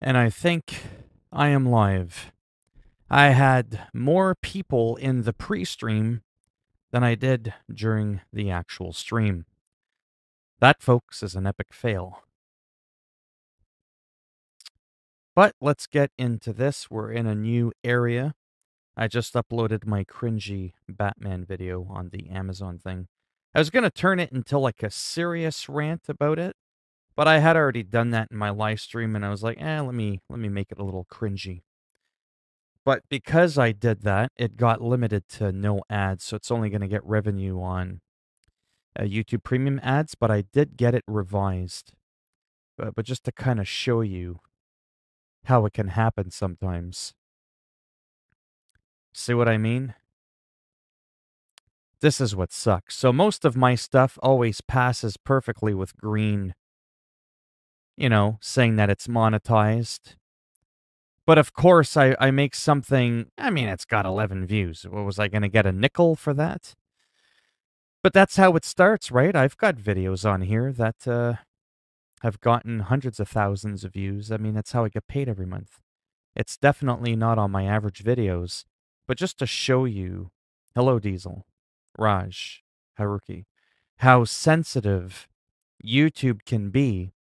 And I think I am live. I had more people in the pre-stream than I did during the actual stream. That, folks, is an epic fail. But let's get into this. We're in a new area. I just uploaded my cringy Batman video on the Amazon thing. I was going to turn it into like a serious rant about it, but I had already done that in my live stream, and I was like, let me make it a little cringy. But because I did that, it got limited to no ads, so it's only going to get revenue on YouTube Premium ads, but I did get it revised. But just to kind of show you how it can happen sometimes. See what I mean? This is what sucks. So most of my stuff always passes perfectly with green, saying that it's monetized. But of course, I make something, it's got 11 views. What, was I going to get a nickel for that? But that's how it starts, right? I've got videos on here that have gotten hundreds of thousands of views. That's how I get paid every month. It's definitely not on my average videos. But just to show you, hello Diesel, Raj, Haruki, how sensitive YouTube can be,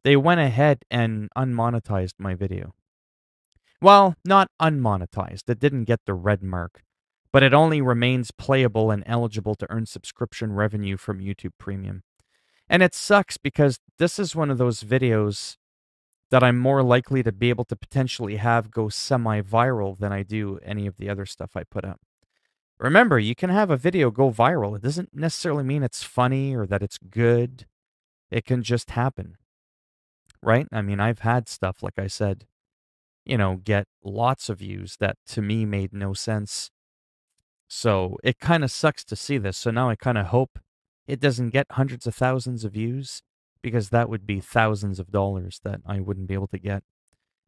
they went ahead and unmonetized my video. Well, not unmonetized. It didn't get the red mark, but it only remains playable and eligible to earn subscription revenue from YouTube Premium. And it sucks because this is one of those videos that I'm more likely to be able to potentially have go semi-viral than I do any of the other stuff I put up. Remember, you can have a video go viral. It doesn't necessarily mean it's funny or that it's good. It can just happen, right? I've had stuff, like I said, get lots of views that to me made no sense. So it kind of sucks to see this. So now I kind of hope it doesn't get hundreds of thousands of views, because that would be thousands of dollars that I wouldn't be able to get.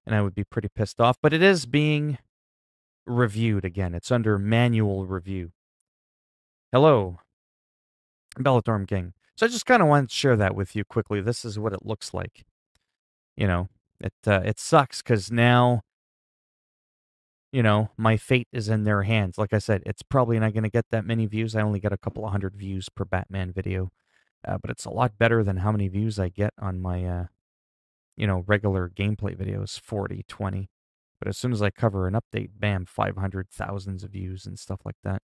And I would be pretty pissed off. But it is being reviewed again. It's under manual review. Hello, Bellatorm King. So I just kind of wanted to share that with you quickly. This is what it looks like. It sucks because now, my fate is in their hands. Like I said, it's probably not going to get that many views. I only get a couple of hundred views per Batman video. But it's a lot better than how many views I get on my, regular gameplay videos, 40, 20. But as soon as I cover an update, bam, 500, thousands of views and stuff like that.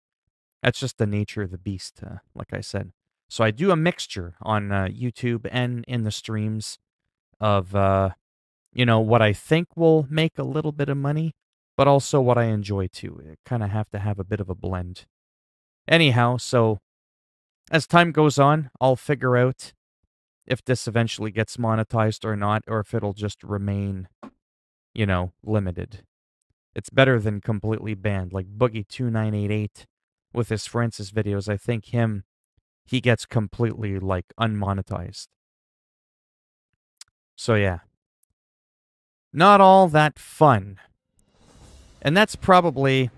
That's just the nature of the beast, like I said. So I do a mixture on YouTube and in the streams of, what I think will make a little bit of money, but also what I enjoy too. I kind of have to have a bit of a blend. Anyhow, so as time goes on, I'll figure out if this eventually gets monetized or not, or if it'll just remain, limited. It's better than completely banned, like Boogie2988 with his Francis videos. I think he gets completely, like, unmonetized. So yeah. Not all that fun. And that's probably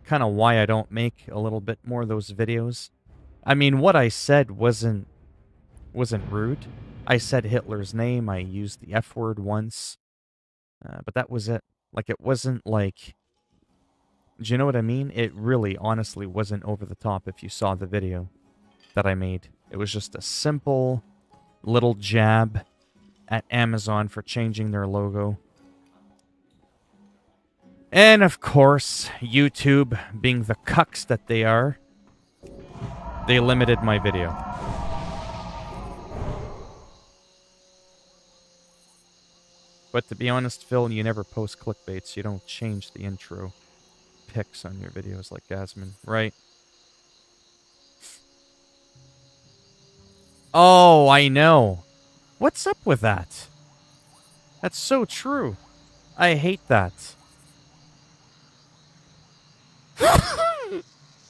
kind of why I don't make a little bit more of those videos. What I said wasn't rude. I said Hitler's name. I used the F word once. But that was it. Like, it wasn't like... Do you know what I mean? It really, honestly, wasn't over the top if you saw the video that I made. It was just a simple little jab at Amazon for changing their logo. And, of course, YouTube, being the cucks that they are, they limited my video. But to be honest, Phil, you never post clickbait, so you don't change the intro pics on your videos like Gasman, right? Oh, I know. What's up with that? That's so true. I hate that.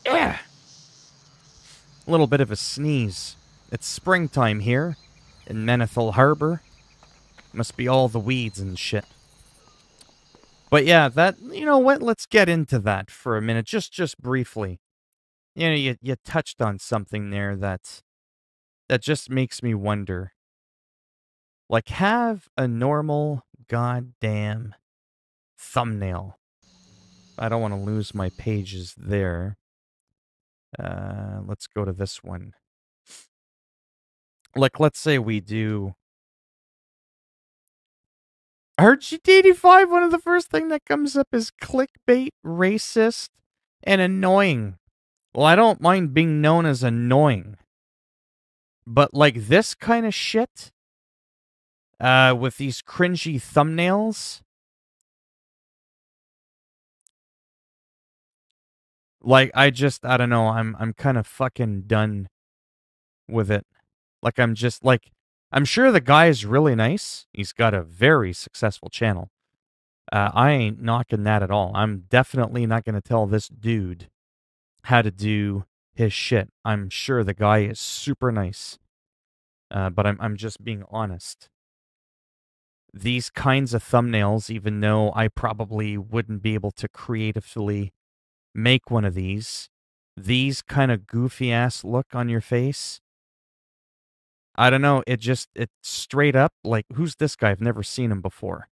Yeah. A little bit of a sneeze. It's springtime here in Menethil Harbor. Must be all the weeds and shit. But yeah, that, you know what? Let's get into that for a minute, just briefly. You touched on something there that just makes me wonder. Like, have a normal goddamn thumbnail. I don't want to lose my pages there. Let's go to this one. Like, let's say we do RGT85. One of the first thing that comes up is clickbait, racist, and annoying. Well, I don't mind being known as annoying. But like this kind of shit, with these cringy thumbnails, like I don't know, I'm kind of fucking done with it. Like I'm just like, I'm sure the guy is really nice. He's got a very successful channel. I ain't knocking that at all. I'm definitely not going to tell this dude how to do his shit. I'm sure the guy is super nice. But I'm just being honest. These kinds of thumbnails, even though I probably wouldn't be able to creatively make one of these kind of goofy ass look on your face, I don't know, it's straight up like, who's this guy? I've never seen him before.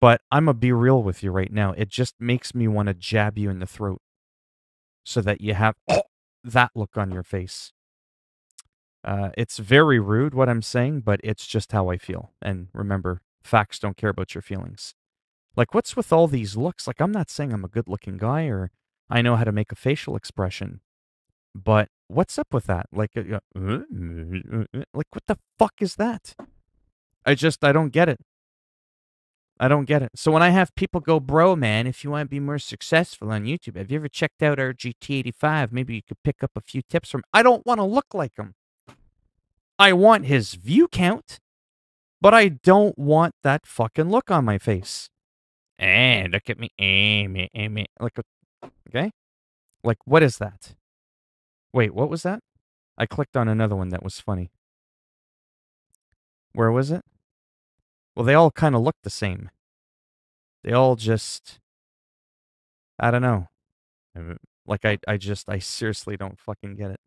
But I'm gonna be real with you right now. It just makes me want to jab you in the throat so that you have that look on your face. It's very rude what I'm saying, but it's just how I feel. And remember, facts don't care about your feelings. Like, what's with all these looks? Like, I'm not saying I'm a good-looking guy or I know how to make a facial expression, but what's up with that? Like, like what the fuck is that? I don't get it. I don't get it. So when I have people go, bro, man, if you want to be more successful on YouTube, have you ever checked out our GT85? Maybe you could pick up a few tips from. I don't want to look like him. I want his view count, but I don't want that fucking look on my face. Look at me. Like, okay? Like, what is that? Wait, what was that? I clicked on another one that was funny. Where was it? Well, they all kind of look the same. They all just, I don't know. Like, I seriously don't fucking get it.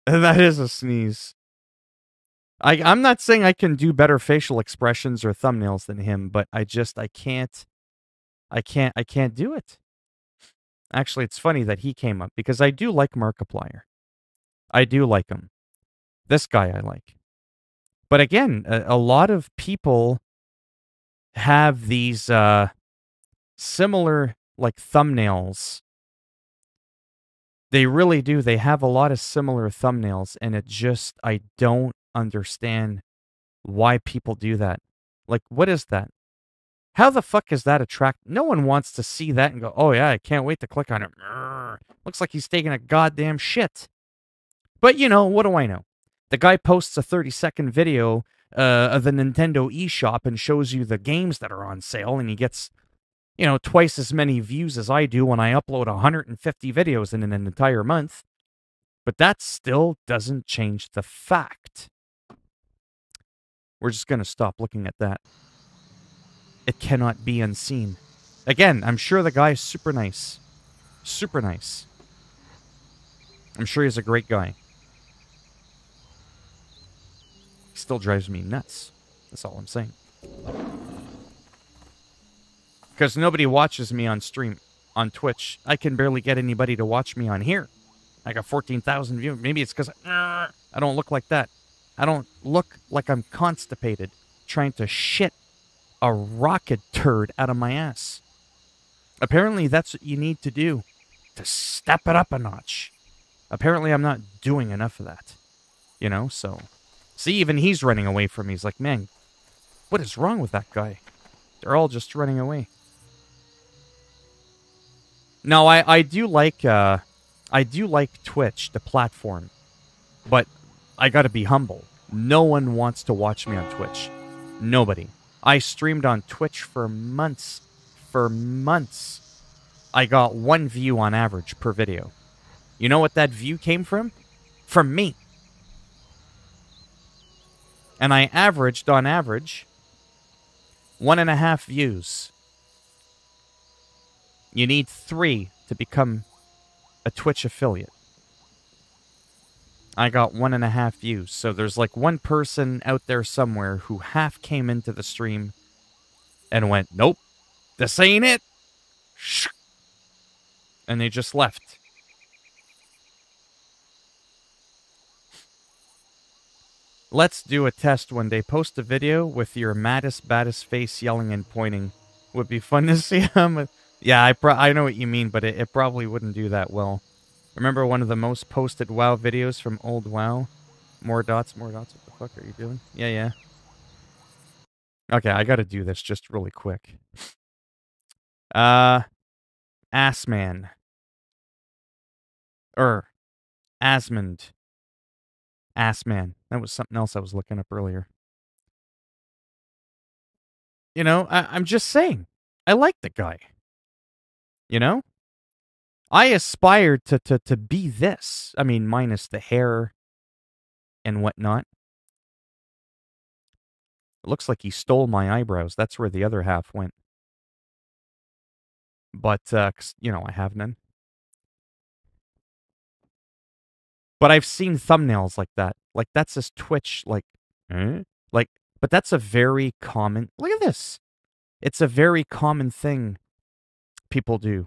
That is a sneeze. I'm not saying I can do better facial expressions or thumbnails than him, but I can't do it. Actually, it's funny that he came up because I do like Markiplier. I do like him. This guy I like. But again, a lot of people have these similar like thumbnails. They really do. They have a lot of similar thumbnails, and I don't understand why people do that. Like, what is that? How the fuck is that attract? No one wants to see that and go, oh yeah, I can't wait to click on it. Looks like he's taking a goddamn shit. But you know, what do I know? The guy posts a 30-second video of the Nintendo eShop and shows you the games that are on sale, and he gets, you know, twice as many views as I do when I upload 150 videos in an entire month. But that still doesn't change the fact. We're just going to stop looking at that. It cannot be unseen. Again, I'm sure the guy is super nice. Super nice. I'm sure he's a great guy. He still drives me nuts. That's all I'm saying. Because nobody watches me on stream, on Twitch. I can barely get anybody to watch me on here. I got 14,000 views. Maybe it's because I don't look like that. I don't look like I'm constipated, trying to shit a rocket turd out of my ass. Apparently, that's what you need to do to step it up a notch. Apparently, I'm not doing enough of that. You know, so... See, even he's running away from me. He's like, man, what is wrong with that guy? They're all just running away. No, I do like Twitch, the platform, but I gotta be humble. No one wants to watch me on Twitch. Nobody. I streamed on Twitch for months. For months. I got 1 view on average per video. You know what that view came from? From me. And I averaged, on average, 1.5 views. You need 3 to become a Twitch affiliate. I got 1.5 views. So there's like one person out there somewhere who half came into the stream and went, nope, this ain't it. And they just left. Let's do a test one day. Post a video with your maddest, baddest face yelling and pointing. Would be fun to see him. Yeah, I know what you mean, but it probably wouldn't do that well. Remember one of the most posted WoW videos from old WoW? More dots, more dots. What the fuck are you doing? Yeah. Okay, I gotta do this just really quick. Assman. Asmund. Assman. That was something else I was looking up earlier. You know, I'm just saying. I like the guy. You know? I aspired to be this. I mean, minus the hair and whatnot. It looks like he stole my eyebrows. That's where the other half went. But, you know, I have none. But I've seen thumbnails like that. Like, that's his Twitch, like, like, but that's a very common, look at this. It's a very common thing people do.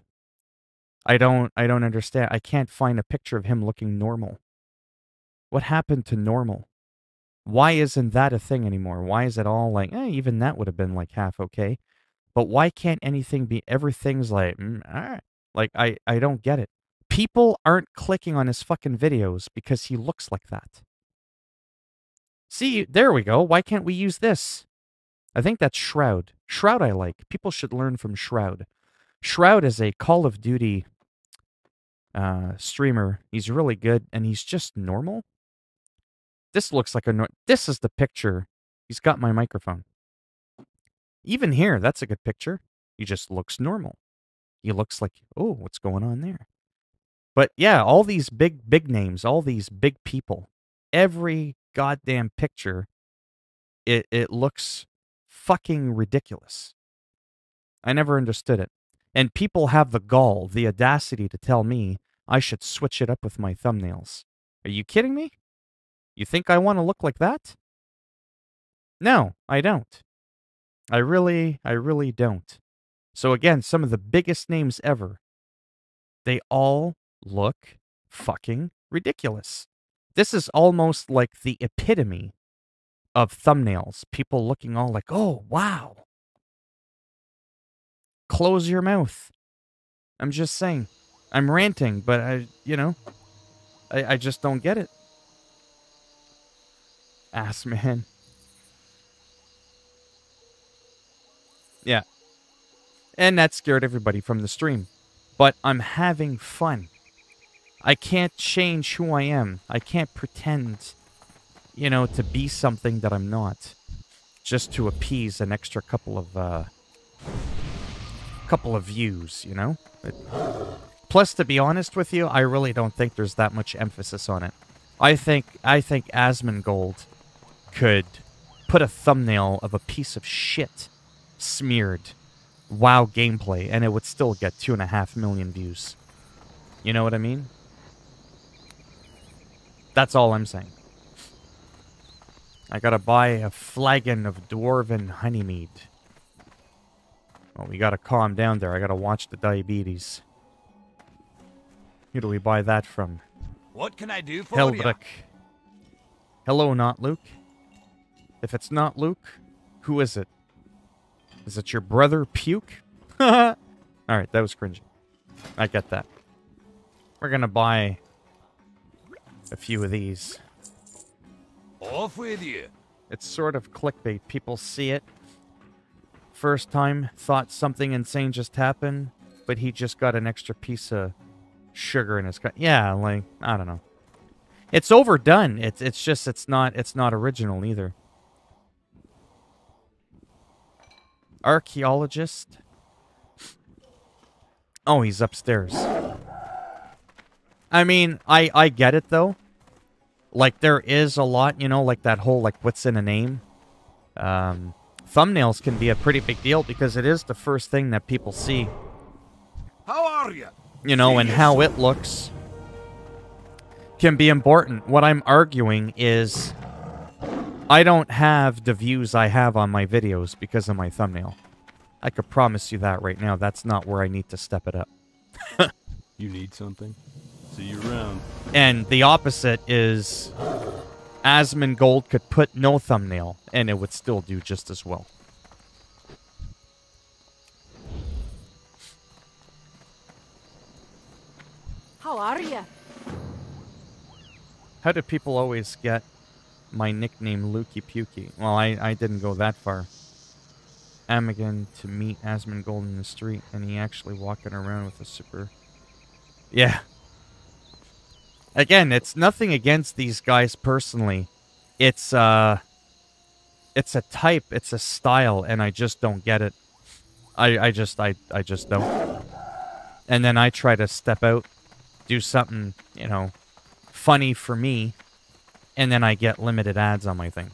I don't understand. I can't find a picture of him looking normal. What happened to normal? Why isn't that a thing anymore? Why is it all like, even that would have been like half okay. But why can't anything be, everything's like, all right. Like, I don't get it. People aren't clicking on his fucking videos because he looks like that. See, there we go. Why can't we use this? I think that's Shroud. Shroud I like. People should learn from Shroud. Shroud is a Call of Duty streamer. He's really good, and he's just normal. This looks like a... This is the picture. He's got my microphone. Even here, that's a good picture. He just looks normal. He looks like, oh, what's going on there? But yeah, all these big names, all these big people, every goddamn picture, it looks fucking ridiculous. I never understood it. And people have the gall, the audacity to tell me I should switch it up with my thumbnails. Are you kidding me? You think I want to look like that? No, I don't. I really don't. So again, some of the biggest names ever, they all look fucking ridiculous. This is almost like the epitome of thumbnails. People looking all like, oh, wow. Close your mouth. I'm just saying. I'm ranting, but I just don't get it. Ass man. Yeah. And that scared everybody from the stream. But I'm having fun. I can't change who I am. I can't pretend, to be something that I'm not. Just to appease an extra couple of views, Plus, to be honest with you, I really don't think there's that much emphasis on it. I think Asmongold could put a thumbnail of a piece of shit smeared WoW gameplay, and it would still get 2.5 million views. You know what I mean? That's all I'm saying. I gotta buy a flagon of Dwarven Honeymead. Oh, we gotta calm down there. I gotta watch the diabetes. Who do we buy that from? What can I do for Heldrick. you? Hello, not Luke. If it's not Luke, who is it? Is it your brother, Puke? Alright, that was cringy. I get that. We're gonna buy a few of these. Off with you. It's sort of clickbait. People see it. First time, thought something insane just happened, but he just got an extra piece of sugar in his cup. Yeah, like, I don't know. It's overdone. It's not original either. Archaeologist. Oh, he's upstairs. I mean, I get it though. Like, there is a lot, like that whole, like, what's in a name? Thumbnails can be a pretty big deal because it is the first thing that people see. How are you? And how it looks can be important. What I'm arguing is I don't have the views I have on my videos because of my thumbnail. I could promise you that right now. That's not where I need to step it up. You need something? See you around. And the opposite is Asmongold could put no thumbnail and it would still do just as well. How are you? How do people always get my nickname Lukey Pukey? Well, I didn't go that far. Amigan to meet Asmongold in the street, and he actually walking around with a super... Yeah. Again, it's nothing against these guys personally. It's a type, it's a style, and I just don't get it. I just don't. And then I try to step out, do something, you know, funny for me, and then I get limited ads on my thing.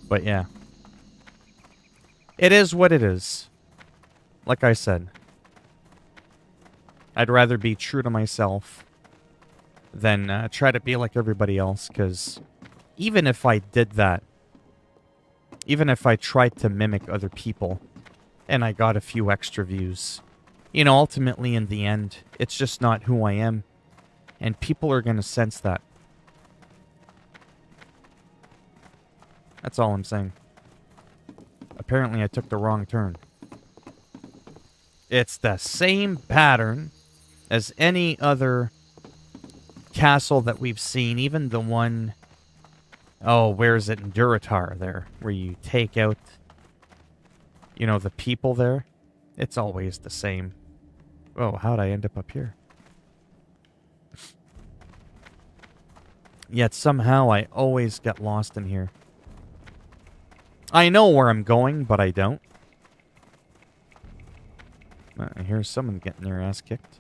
But yeah. It is what it is. Like I said. I'd rather be true to myself than try to be like everybody else, because even if I did that, even if I tried to mimic other people, and I got a few extra views, you know, ultimately in the end, it's just not who I am, and people are going to sense that. That's all I'm saying. Apparently I took the wrong turn. It's the same pattern as any other castle that we've seen, even the one... Oh, where is it? In Durotar there, where you take out, you know, the people there. It's always the same. Oh, how'd I end up here? Yet somehow I always get lost in here. I know where I'm going, but I don't. I hear someone getting their ass kicked.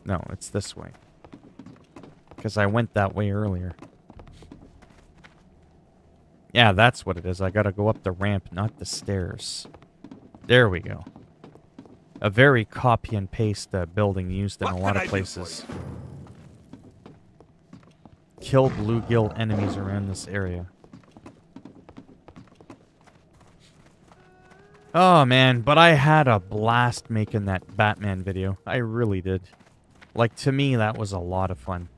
No, it's this way. Because I went that way earlier. Yeah, that's what it is. I gotta go up the ramp, not the stairs. There we go. A very copy and paste building used in a lot of places. Kill bluegill enemies around this area. Oh man, but I had a blast making that Batman video. I really did. Like, to me, that was a lot of fun.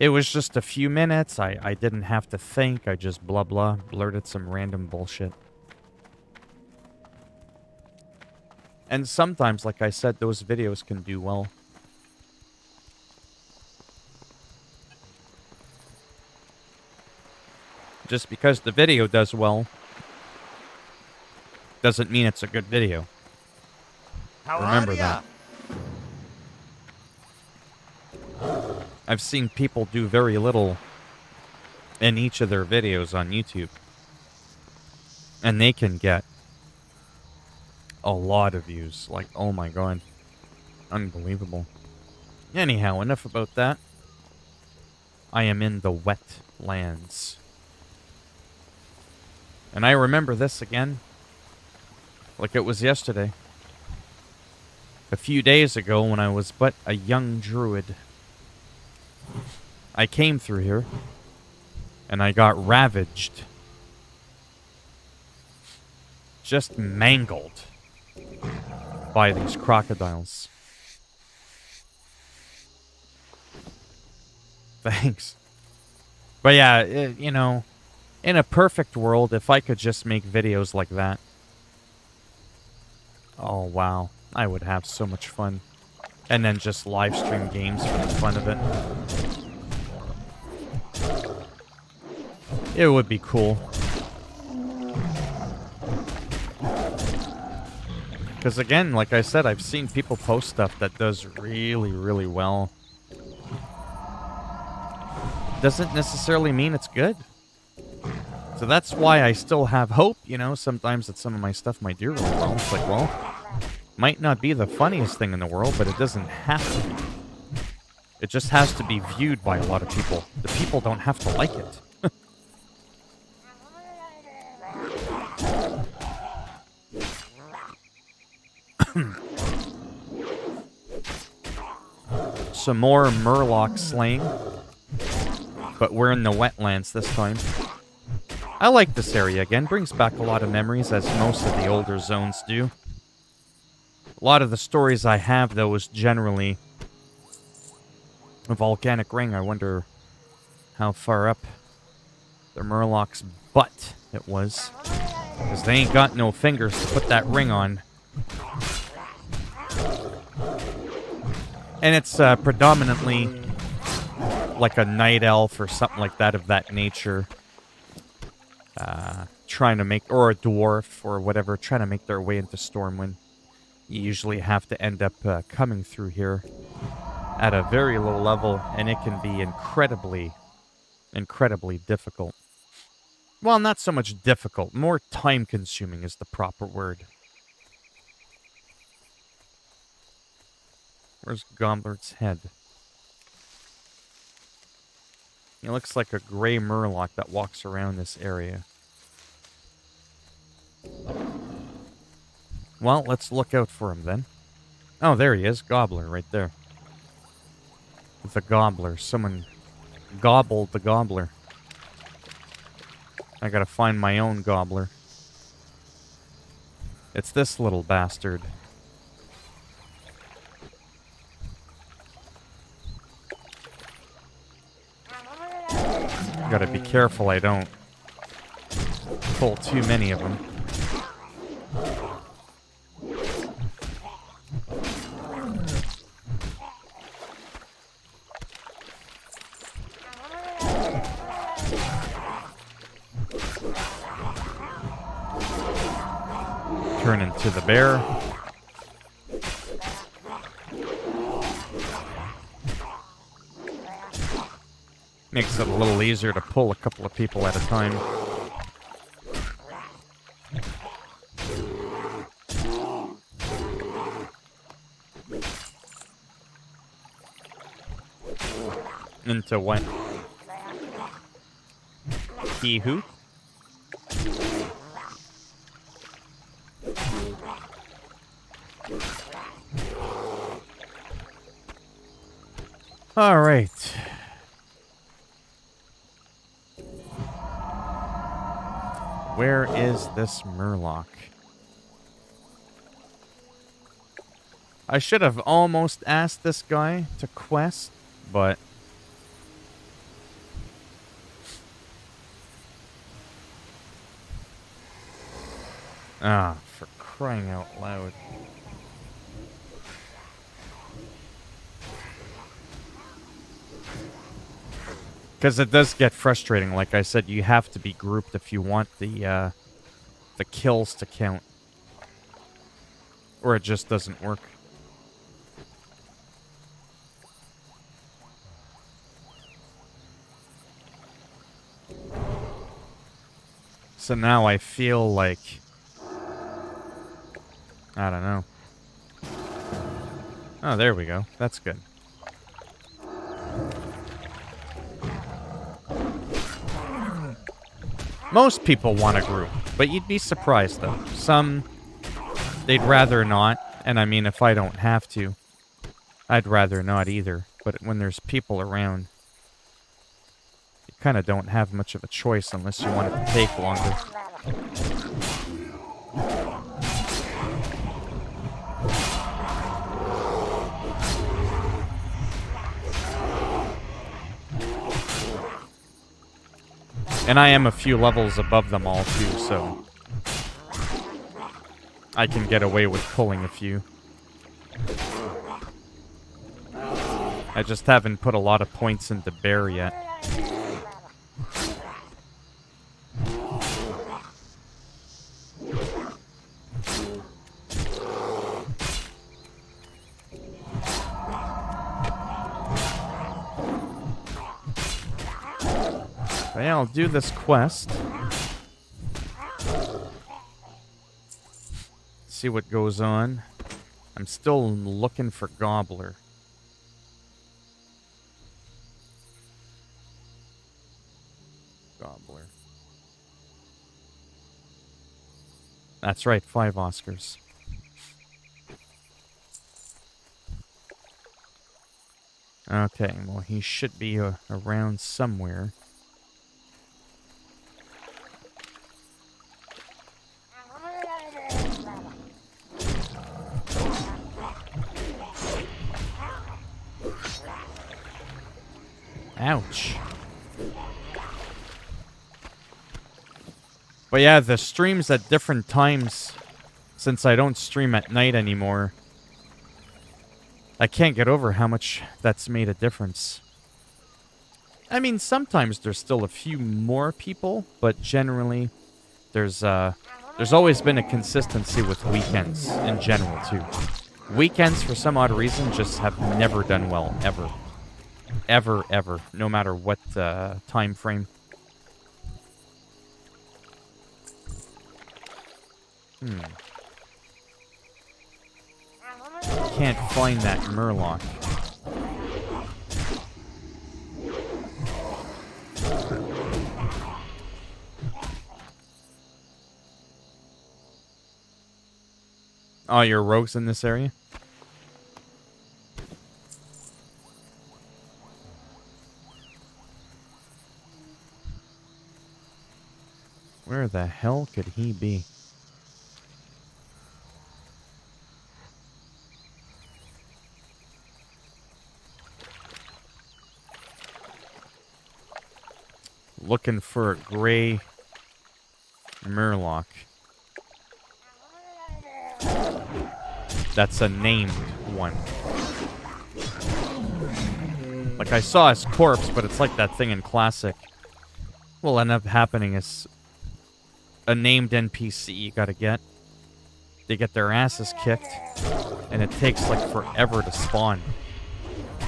It was just a few minutes. I didn't have to think. I just blah blah blurted some random bullshit. And sometimes, like I said, those videos can do well. Just because the video does well doesn't mean it's a good video. Remember that. I've seen people do very little in each of their videos on YouTube. And they can get a lot of views. Like, oh my god. Unbelievable. Anyhow, enough about that. I am in the wetlands. And I remember this again. Like it was yesterday. A few days ago when I was but a young druid. I came through here. And I got ravaged. Just mangled. By these crocodiles. Thanks. But yeah, you know, in a perfect world, if I could just make videos like that. Oh, wow. I would have so much fun. And then just live stream games for the fun of it. It would be cool. Because again, like I said, I've seen people post stuff that does really, really well. Doesn't necessarily mean it's good. So that's why I still have hope, you know, sometimes that some of my stuff might do really well. It's like, well, might not be the funniest thing in the world, but it doesn't have to be. It just has to be viewed by a lot of people. The people don't have to like it. some more murloc slaying. But we're in the wetlands this time. I like this area again. Brings back a lot of memories, as most of the older zones do. A lot of the stories I have, though, is generally a volcanic ring. I wonder how far up the murloc's butt it was. Because they ain't got no fingers to put that ring on. And it's predominantly like a night elf or something like that of that nature. Trying to make, or a dwarf or whatever, trying to make their way into Stormwind. You usually have to end up coming through here at a very low level, and it can be incredibly, incredibly difficult. Well, not so much difficult, more time-consuming is the proper word. Where's Gobler's head? He looks like a gray murloc that walks around this area. Well, let's look out for him then. Oh, there he is. Gobbler right there. The gobbler. Someone gobbled the gobbler. I gotta find my own gobbler. It's this little bastard. Gotta be careful I don't pull too many of them. Turn into the bear. Makes it a little easier to pull a couple of people at a time. Into what? He who? All right. Where is this murloc? I should have almost asked this guy to quest, but for crying out loud. Because it does get frustrating. Like I said, you have to be grouped if you want the kills to count. Or it just doesn't work. So now I feel like... I don't know. Oh, there we go. That's good. Most people want a group, but you'd be surprised, though. Some, they'd rather not, and I mean, if I don't have to, I'd rather not either. But when there's people around, you kind of don't have much of a choice unless you want it to take longer. And I am a few levels above them all, too, so I can get away with pulling a few. I just haven't put a lot of points into Bear yet. Yeah, I'll do this quest. See what goes on. I'm still looking for Gobbler. Gobbler. That's right, 5 Oscars. Okay, well, he should be around somewhere. Ouch. But yeah, the streams at different times, since I don't stream at night anymore, I can't get over how much that's made a difference. I mean, sometimes there's still a few more people, but generally, there's always been a consistency with weekends in general, too. Weekends, for some odd reason, just have never done well, ever. Ever, ever. No matter what time frame. Can't find that Murloc. Oh, your rogues in this area? Where the hell could he be? Looking for a gray Murloc. That's a named one. Like, I saw his corpse, but it's like that thing in Classic. What'll end up happening is a named NPC you gotta get. They get their asses kicked, and it takes, like, forever to spawn.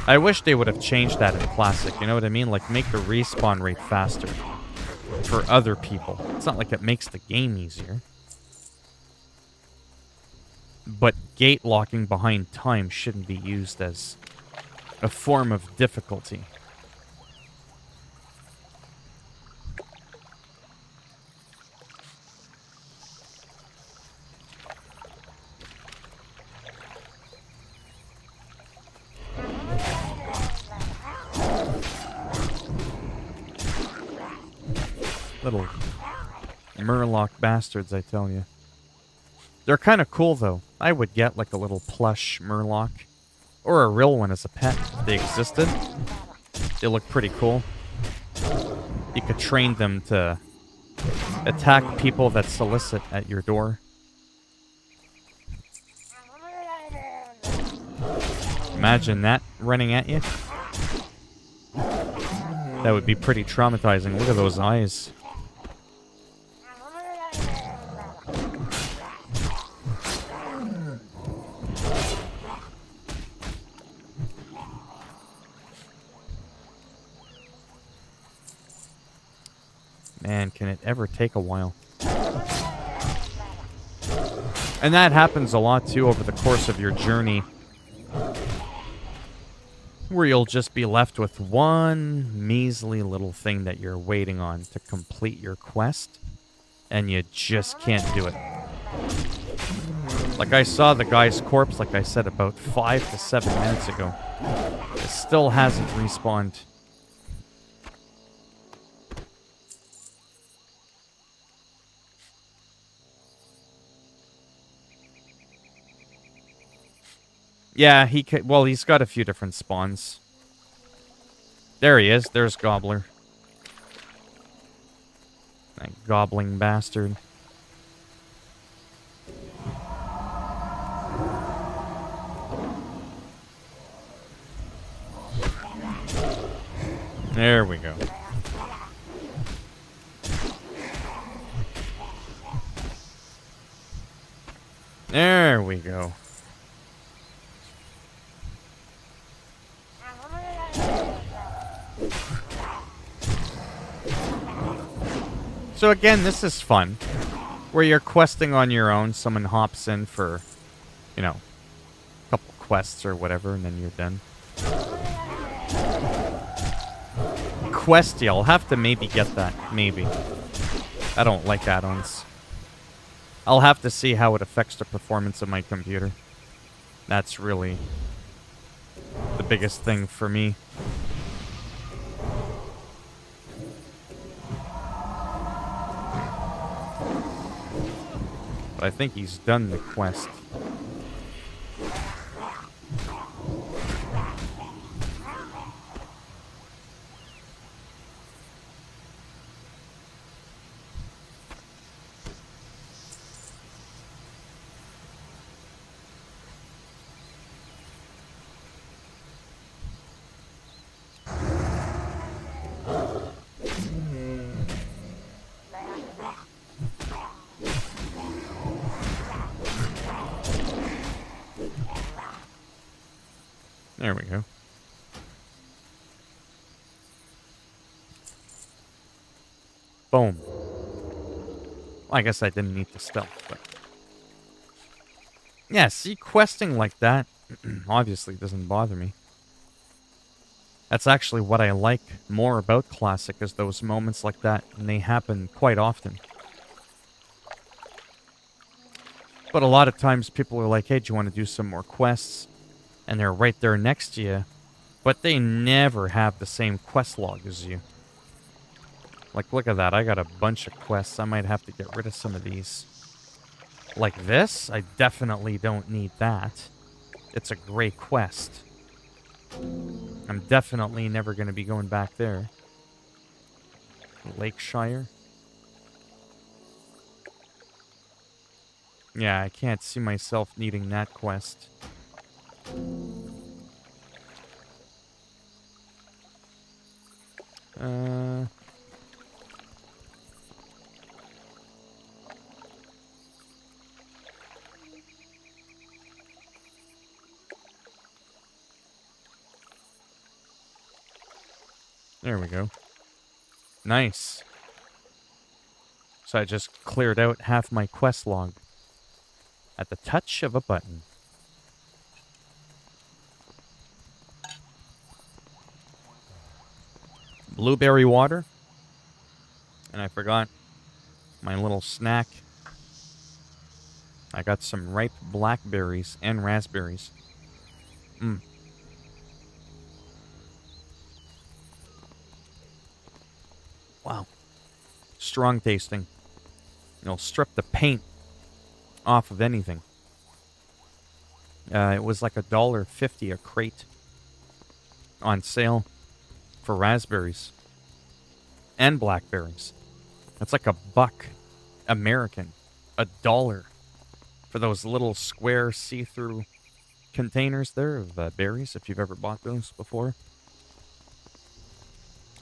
I wish they would have changed that in Classic, you know what I mean? Like, make the respawn rate faster for other people. It's not like it makes the game easier. But gate locking behind time shouldn't be used as a form of difficulty. Little Murloc bastards, I tell you. They're kind of cool, though. I would get, like, a little plush Murloc. Or a real one as a pet, if they existed. They look pretty cool. You could train them to attack people that solicit at your door. Imagine that running at you. That would be pretty traumatizing. Look at those eyes. Man, can it ever take a while? And that happens a lot, too, over the course of your journey. Where you'll just be left with one measly little thing that you're waiting on to complete your quest. And you just can't do it. Like, I saw the guy's corpse, like I said, about 5 to 7 minutes ago. It still hasn't respawned. Yeah, well, he's got a few different spawns. There he is. There's Gobbler. That gobbling bastard. There we go. There we go. So again, this is fun. Where you're questing on your own, someone hops in for, you know, a couple quests or whatever, and then you're done. Questy, I'll have to maybe get that. Maybe. I don't like add-ons. I'll have to see how it affects the performance of my computer. That's really the biggest thing for me. But I think he's done the quest. There we go. Boom. Well, I guess I didn't need the stealth, but... Yeah, see, questing like that obviously doesn't bother me. That's actually what I like more about Classic, is those moments like that, and they happen quite often. But a lot of times people are like, hey, do you want to do some more quests? And they're right there next to you, but they never have the same quest log as you. Like, look at that. I got a bunch of quests. I might have to get rid of some of these. Like this, I definitely don't need that. It's a great quest. I'm definitely never going to be going back there. Lakeshire. Yeah, I can't see myself needing that quest. There we go. Nice. So I just cleared out half my quest log at the touch of a button. Blueberry water. And I forgot my little snack. I got some ripe blackberries and raspberries. Wow. Strong tasting. It'll strip the paint off of anything. It was like $1.50 a crate on sale for raspberries and blackberries. That's like $1 American. $1 for those little square see-through containers there of berries, if you've ever bought those before.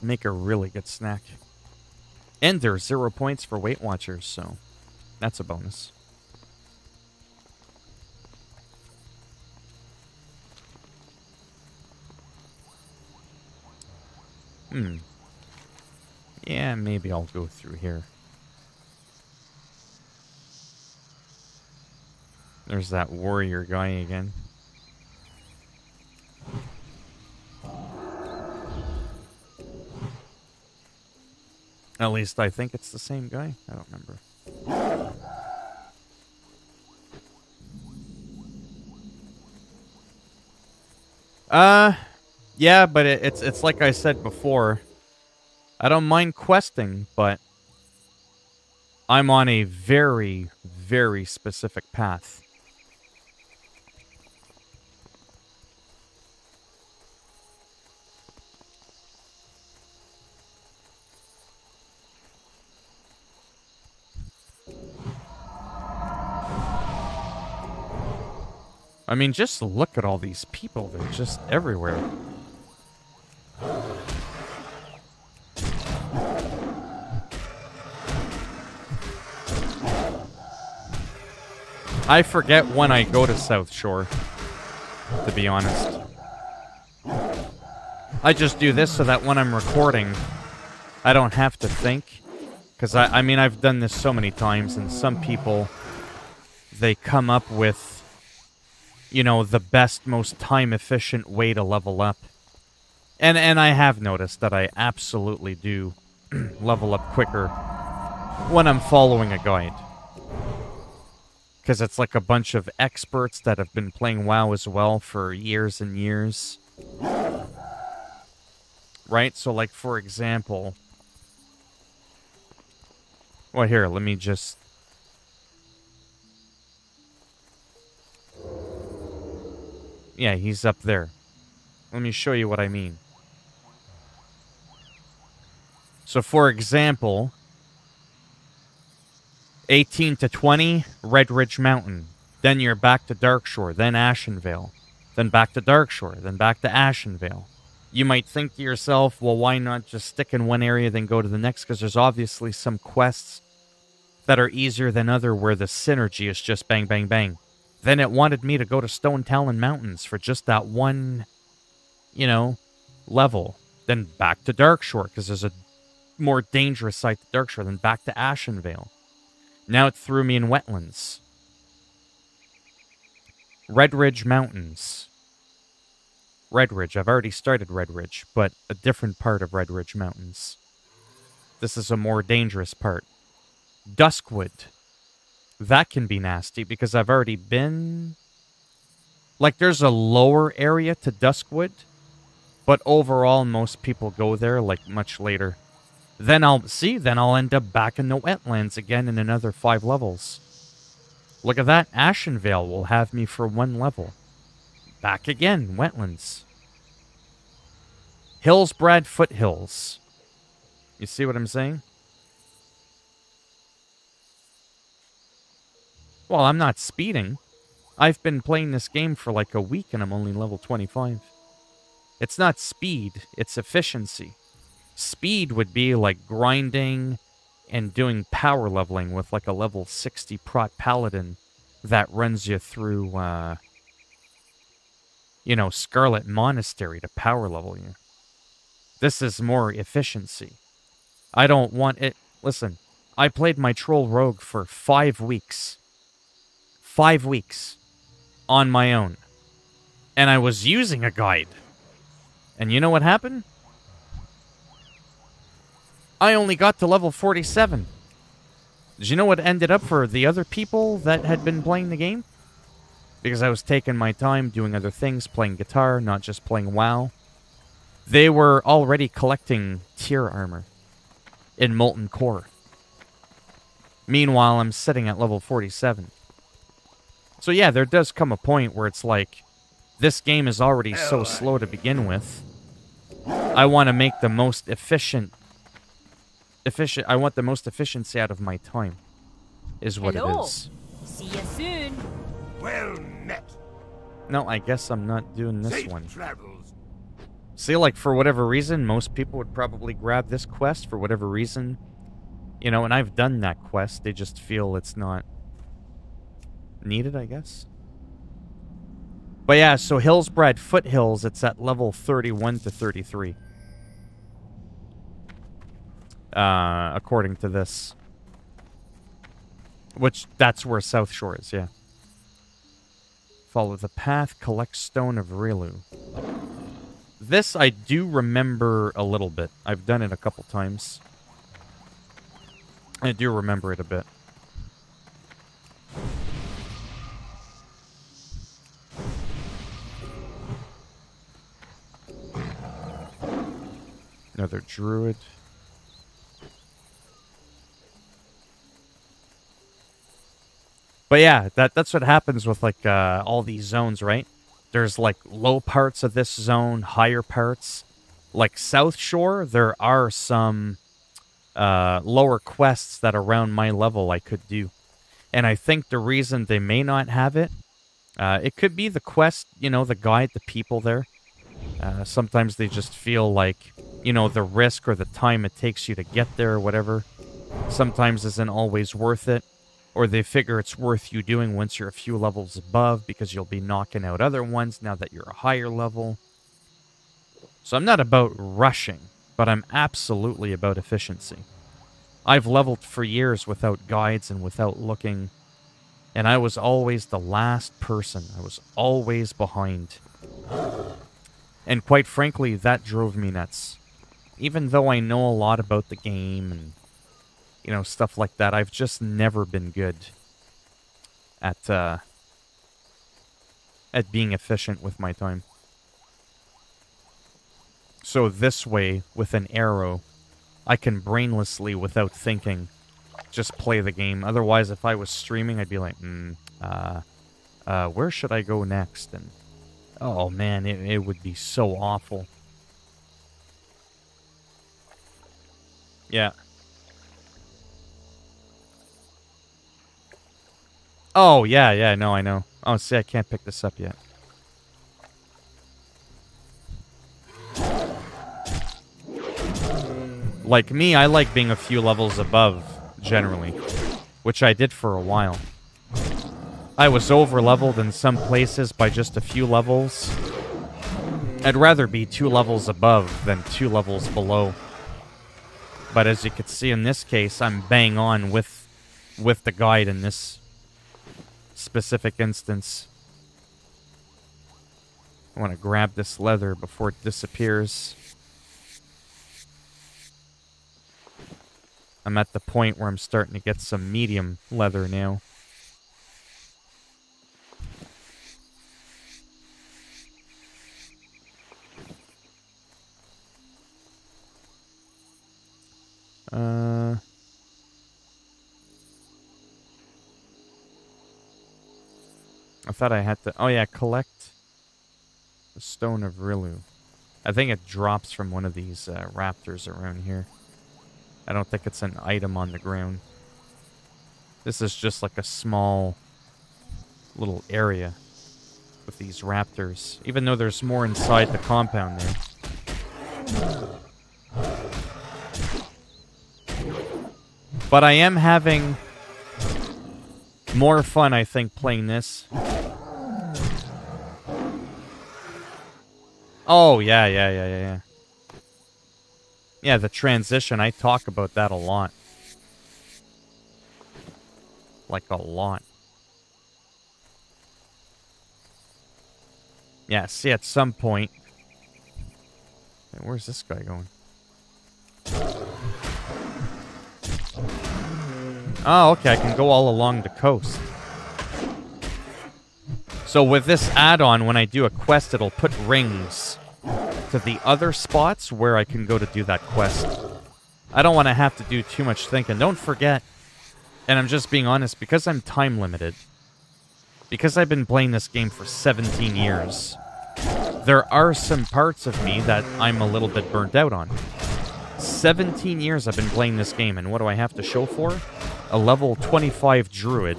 Make a really good snack. And there's 0 points for Weight Watchers, so that's a bonus. Yeah, maybe I'll go through here. There's that warrior guy again. At least I think it's the same guy. I don't remember. Yeah, but it's like I said before. I don't mind questing, but I'm on a very, very specific path. I mean, just look at all these people. They're just everywhere. I forget when I go to South Shore, to be honest. I just do this so that when I'm recording, I don't have to think. Because, I mean, I've done this so many times, and some people, they come up with, you know, the best, most time-efficient way to level up. And I have noticed that I absolutely do level up quicker when I'm following a guide. Because it's like a bunch of experts that have been playing WoW as well for years and years. Right? So, like, for example... Well, here, let me just... Yeah, he's up there. Let me show you what I mean. So, for example... 18 to 20, Red Ridge Mountain. Then you're back to Darkshore, then Ashenvale. Then back to Darkshore, then back to Ashenvale. You might think to yourself, well, why not just stick in one area, then go to the next? Because there's obviously some quests that are easier than other where the synergy is just bang, bang, bang. Then it wanted me to go to Stone Talon Mountains for just that one, you know, level. Then back to Darkshore, because there's a more dangerous site to Darkshore. Then back to Ashenvale. Now it threw me in wetlands. Red Ridge Mountains. Red Ridge. I've already started Red Ridge, but a different part of Red Ridge Mountains. This is a more dangerous part. Duskwood. That can be nasty because I've already been... Like, there's a lower area to Duskwood, but overall, most people go there, like, much later. Then I'll end up back in the wetlands again in another 5 levels. Look at that. Ashenvale will have me for 1 level. Back again, wetlands. Hillsbrad Foothills. You see what I'm saying? Well, I'm not speeding. I've been playing this game for like a week and I'm only level 25. It's not speed, it's efficiency. Speed would be like grinding and doing power leveling with like a level 60 prot paladin that runs you through, you know, Scarlet Monastery to power level you. This is more efficiency. I don't want it... Listen, I played my Troll Rogue for 5 weeks. 5 weeks. On my own. And I was using a guide. And you know what happened? I only got to level 47. Did you know what ended up for the other people that had been playing the game? Because I was taking my time doing other things, playing guitar, not just playing WoW. They were already collecting tier armor in Molten Core. Meanwhile, I'm sitting at level 47. So yeah, there does come a point where it's like, this game is already so slow to begin with. I want to make the most efficient. I want the most efficiency out of my time, is what it is. See you soon. Well met. No, I guess I'm not doing this Safe one. travels. See, like, for whatever reason, most people would probably grab this quest for whatever reason. You know, and I've done that quest. They just feel it's not needed, I guess. But yeah, so Hillsbrad Foothills, it's at level 31 to 33. According to this. Which, that's where South Shore is, yeah. Follow the path, collect Stone of Rilu. This I do remember a little bit. I've done it a couple times. I do remember it a bit. Another druid. But yeah, that's what happens with like all these zones, right? There's like low parts of this zone, higher parts. Like South Shore, there are some lower quests that around my level I could do. And I think the reason they may not have it, it could be the quest, you know, the guide, the people there. Sometimes they just feel like, you know, the risk or the time it takes you to get there or whatever sometimes isn't always worth it. Or they figure it's worth you doing once you're a few levels above because you'll be knocking out other ones now that you're a higher level. So I'm not about rushing, but I'm absolutely about efficiency. I've leveled for years without guides and without looking, and I was always the last person. I was always behind. And quite frankly, that drove me nuts. Even though I know a lot about the game and, you know, stuff like that, I've just never been good at being efficient with my time. So this way, with an arrow, I can brainlessly, without thinking, just play the game. Otherwise, if I was streaming, I'd be like, where should I go next? And, oh man, it would be so awful. Yeah. Oh, yeah, no, I know. Oh, see, I can't pick this up yet. Like me, I like being a few levels above, generally. Which I did for a while. I was over-leveled in some places by just a few levels. I'd rather be 2 levels above than 2 levels below. But as you can see in this case, I'm bang on with the guide in this specific instance. I want to grab this leather before it disappears. I'm at the point where I'm starting to get some medium leather now. I thought I had to... Oh yeah, collect the Stone of Rilu. I think it drops from one of these raptors around here. I don't think it's an item on the ground. This is just like a small little area with these raptors. Even though there's more inside the compound there. But I am having more fun, I think, playing this. Oh, yeah. Yeah, the transition, I talk about that a lot. Like, a lot. Yeah, see, at some point... Hey, where's this guy going? Oh, okay, I can go all along the coast. So with this add-on, when I do a quest, it'll put rings to the other spots where I can go to do that quest. I don't want to have to do too much thinking. Don't forget, and I'm just being honest, because I'm time limited, because I've been playing this game for 17 years, there are some parts of me that I'm a little bit burnt out on. 17 years I've been playing this game, and what do I have to show for? A level 25 druid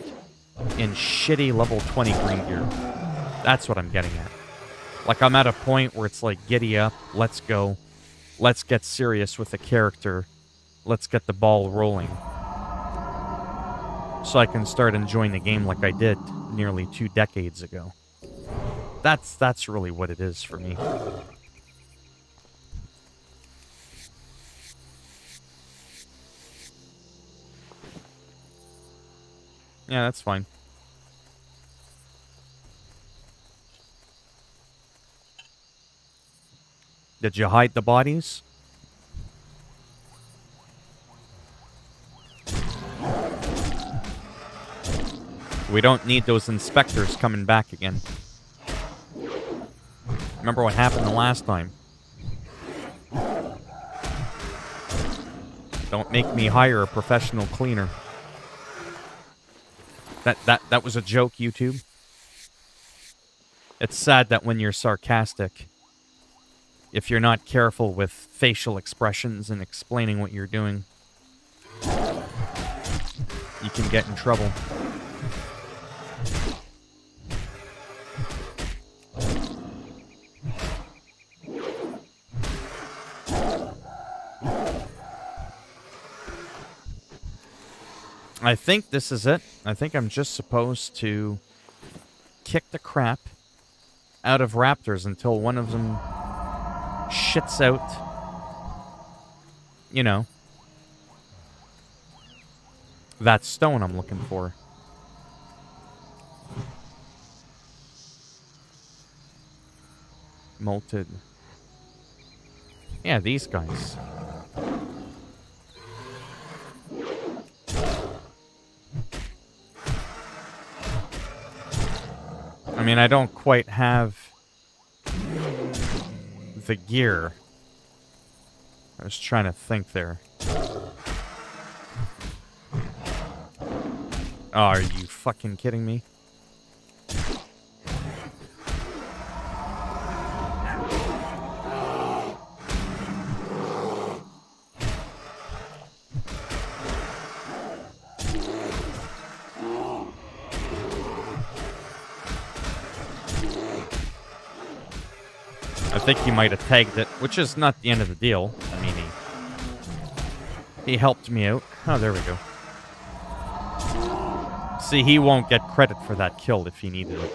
in shitty level 20 green gear. That's what I'm getting at. Like, I'm at a point where it's like, giddy up, let's go. Let's get serious with the character. Let's get the ball rolling. So I can start enjoying the game like I did nearly 2 decades ago. That's really what it is for me. Yeah, that's fine. Did you hide the bodies? We don't need those inspectors coming back again. Remember what happened the last time. Don't make me hire a professional cleaner. That was a joke, YouTube. It's sad that when you're sarcastic, if you're not careful with facial expressions and explaining what you're doing, you can get in trouble. I think this is it. I think I'm just supposed to kick the crap out of raptors until one of them shits out, you know, that stone I'm looking for. Molted. Yeah, these guys. I mean, I don't quite have the gear I was trying to think there. Oh, are you fucking kidding me? I think he might have tagged it, which is not the end of the deal. I mean, he helped me out. Oh, there we go. See, he won't get credit for that kill if he needed it.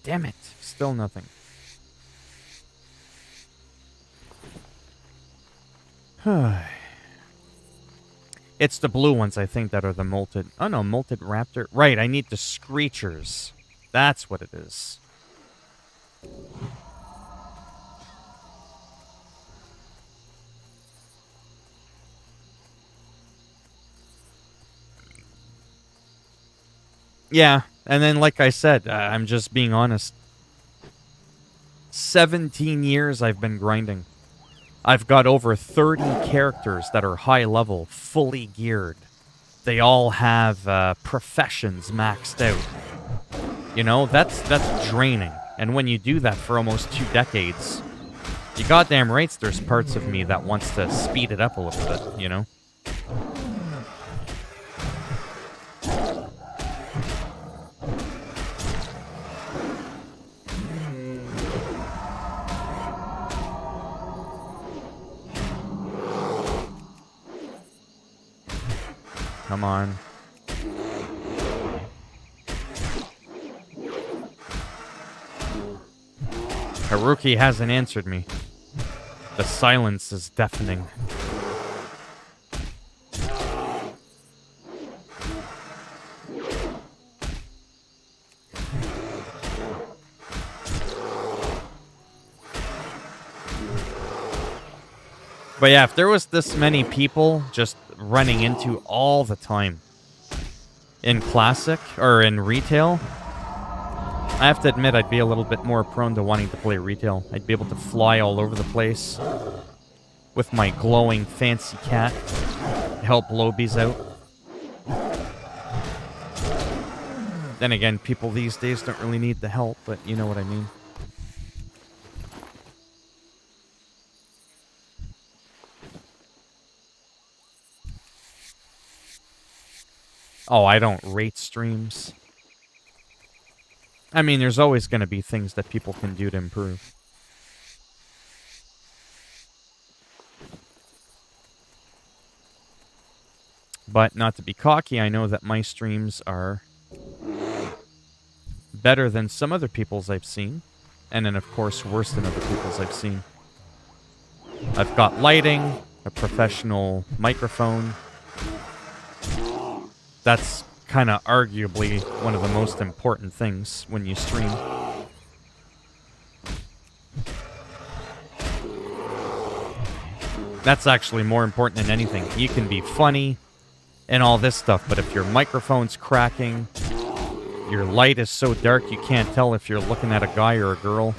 Damn it. Still nothing. It's the blue ones, I think, that are the molted... Oh, no, molted raptor. Right, I need the screechers. That's what it is. Yeah, and then, like I said, I'm just being honest. 17 years I've been grinding. I've got over 30 characters that are high level, fully geared. They all have professions maxed out. You know, that's draining. And when you do that for almost 2 decades, you goddamn right there's parts of me that wants to speed it up a little bit, you know? Come on. Haruki hasn't answered me. The silence is deafening. But yeah, if there was this many people just running into all the time in Classic, or in Retail, I have to admit I'd be a little bit more prone to wanting to play Retail. I'd be able to fly all over the place with my glowing fancy cat, help lobies out. Then again, people these days don't really need the help, but you know what I mean. Oh, I don't rate streams. I mean, there's always going to be things that people can do to improve. But not to be cocky, I know that my streams are better than some other people's I've seen. And then, of course, worse than other people's I've seen. I've got lighting, a professional microphone. That's kind of arguably one of the most important things when you stream. That's actually more important than anything. You can be funny and all this stuff, but if your microphone's cracking, your light is so dark you can't tell if you're looking at a guy or a girl,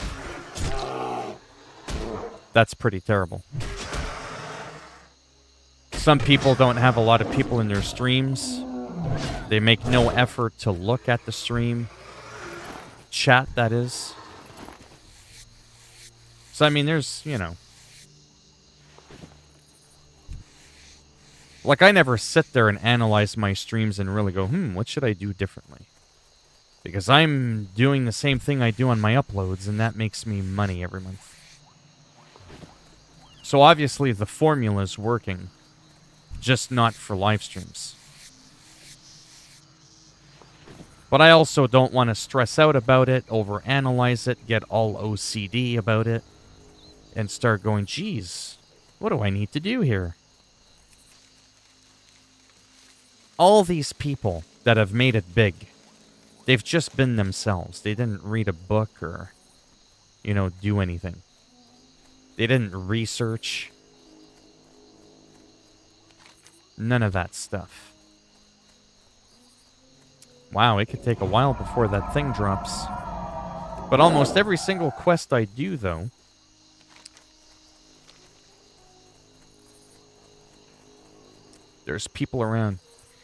that's pretty terrible. Some people don't have a lot of people in their streams. They make no effort to look at the stream. Chat, that is. So, I mean, there's, you know. Like, I never sit there and analyze my streams and really go, what should I do differently? Because I'm doing the same thing I do on my uploads, and that makes me money every month. So, obviously, the formula's working. Just not for live streams. But I also don't want to stress out about it, overanalyze it, get all OCD about it, and start going, geez, what do I need to do here? All these people that have made it big, they've just been themselves. They didn't read a book or you know, do anything. They didn't research. None of that stuff. Wow, it could take a while before that thing drops. But almost every single quest I do, though, there's people around.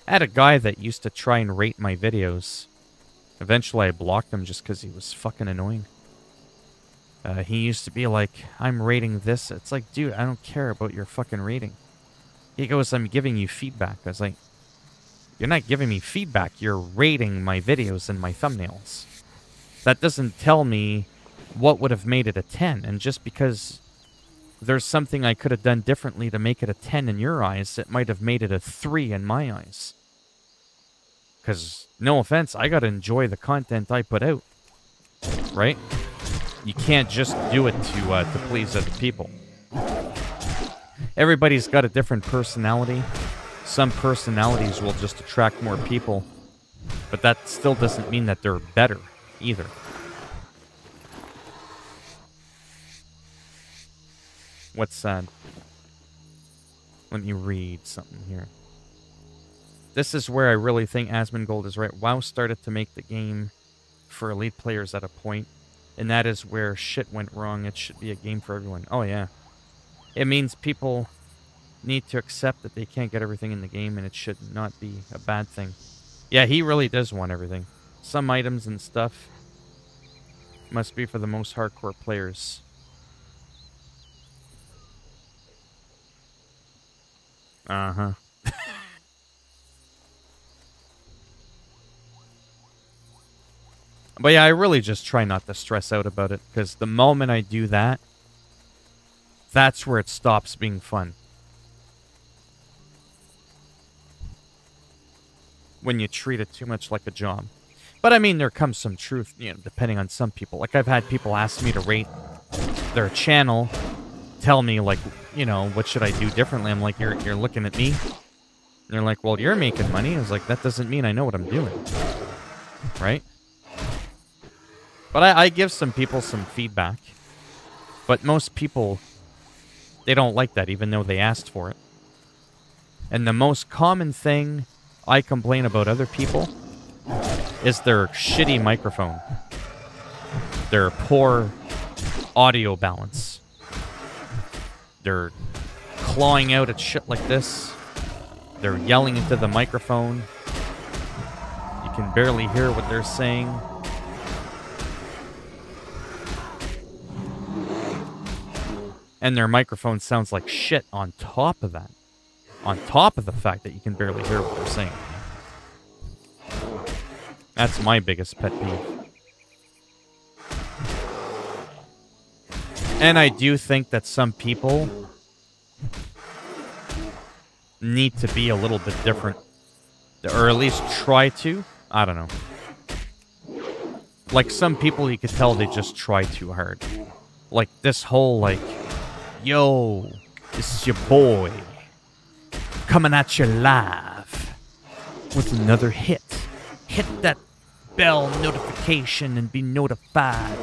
I had a guy that used to try and rate my videos. Eventually, I blocked him just because he was fucking annoying. He used to be like, I'm rating this. It's like, dude, I don't care about your fucking rating. He goes, I'm giving you feedback. I was like, you're not giving me feedback. You're rating my videos and my thumbnails. That doesn't tell me what would have made it a 10. And just because there's something I could have done differently to make it a 10 in your eyes, it might have made it a 3 in my eyes. Because, no offense, I gotta enjoy the content I put out. Right? You can't just do it to please other people. Everybody's got a different personality. Some personalities will just attract more people. But that still doesn't mean that they're better, either. What's sad? Let me read something here. This is where I really think Asmongold is right. WoW started to make the game for elite players at a point, and that is where shit went wrong. It should be a game for everyone. Oh, yeah. It means people need to accept that they can't get everything in the game, and it should not be a bad thing. Yeah, he really does want everything. Some items and stuff must be for the most hardcore players. Uh-huh. But yeah, I really just try not to stress out about it, because the moment I do that, that's where it stops being fun. When you treat it too much like a job. But I mean, there comes some truth, you know, depending on some people. Like, I've had people ask me to rate their channel, tell me, like, you know, what should I do differently? I'm like, you're looking at me? And they're like, well, you're making money. I was like, that doesn't mean I know what I'm doing. Right? But I give some people some feedback. But most people, they don't like that, even though they asked for it. And the most common thing I complain about other people is their shitty microphone. Their poor audio balance. They're clawing out at shit like this. They're yelling into the microphone. You can barely hear what they're saying. And their microphone sounds like shit on top of that. On top of the fact that you can barely hear what they're saying. That's my biggest pet peeve. And I do think that some people need to be a little bit different. Or at least try to. I don't know. Like, some people, you could tell they just try too hard. Like, this whole, like, yo, this is your boy, coming at you live with another hit. Hit that bell notification and be notified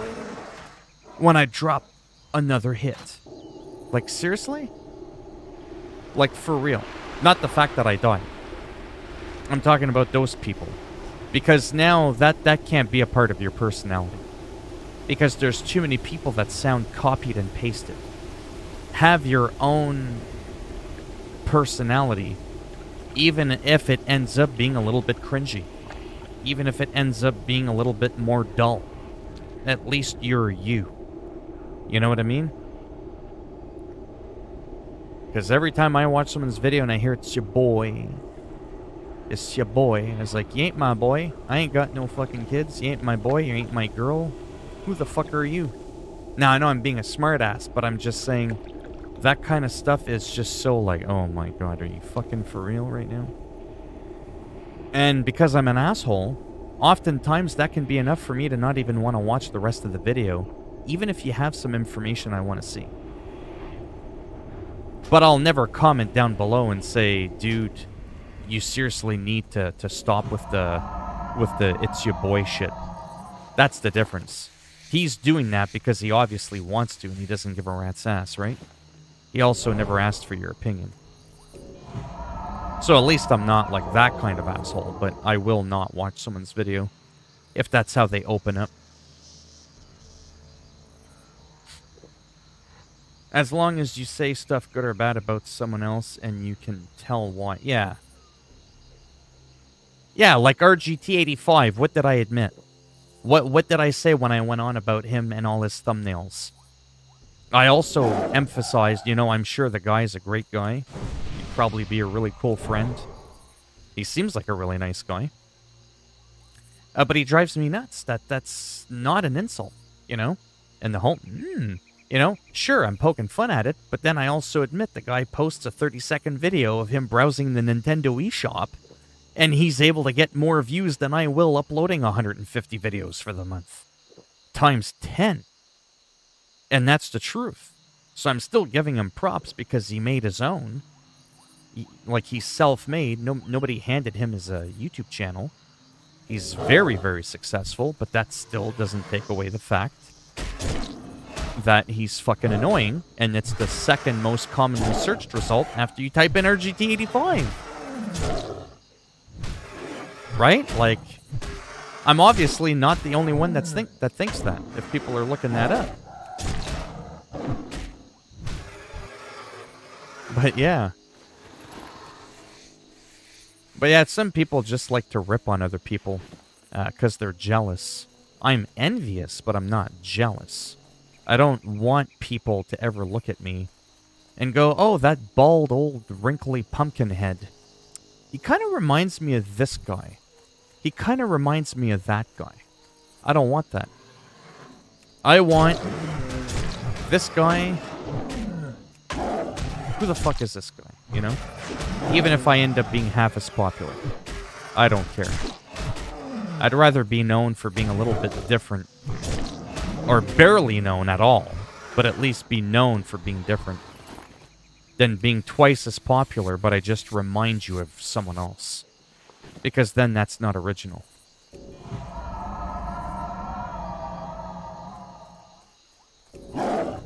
when I drop another hit. Like, seriously? Like, for real. Not the fact that I died. I'm talking about those people. Because now that can't be a part of your personality. Because there's too many people that sound copied and pasted. Have your own personality, even if it ends up being a little bit cringy. Even if it ends up being a little bit more dull. At least you're you. You know what I mean? Because every time I watch someone's video and I hear it's your boy, it's your boy, and it's like, you ain't my boy. I ain't got no fucking kids. You ain't my boy. You ain't my girl. Who the fuck are you? Now, I know I'm being a smartass, but I'm just saying that kind of stuff is just so like, oh my god, are you fucking for real right now? And because I'm an asshole, oftentimes that can be enough for me to not even want to watch the rest of the video, even if you have some information I want to see. But I'll never comment down below and say, dude, you seriously need to stop with the it's your boy shit. That's the difference. He's doing that because he obviously wants to and he doesn't give a rat's ass, right? He also never asked for your opinion. So at least I'm not like that kind of asshole, but I will not watch someone's video if that's how they open up. As long as you say stuff good or bad about someone else and you can tell why. Yeah. Yeah, like RGT85, what did I admit? What did I say when I went on about him and all his thumbnails? I also emphasized, you know, I'm sure the guy's a great guy. He'd probably be a really cool friend. He seems like a really nice guy. But he drives me nuts. That's not an insult, you know? And the whole, you know, sure, I'm poking fun at it, but then I also admit the guy posts a 30-second video of him browsing the Nintendo eShop, and he's able to get more views than I will uploading 150 videos for the month. Times 10. And that's the truth. So I'm still giving him props because he made his own. Like, he's self-made. Nobody handed him his YouTube channel. He's very, very successful, but that still doesn't take away the fact that he's fucking annoying, and it's the second most commonly searched result after you type in RGT85. Right? Like, I'm obviously not the only one that thinks that, if people are looking that up. But yeah. But yeah, some people just like to rip on other people because they're jealous. I'm envious, but I'm not jealous. I don't want people to ever look at me and go, oh, that bald, old, wrinkly pumpkin head. He kind of reminds me of this guy. He kind of reminds me of that guy. I don't want that. I want this guy. Who the fuck is this guy, you know? Even if I end up being half as popular. I don't care. I'd rather be known for being a little bit different. Or barely known at all. But at least be known for being different. Than being twice as popular, but I just remind you of someone else. Because then that's not original.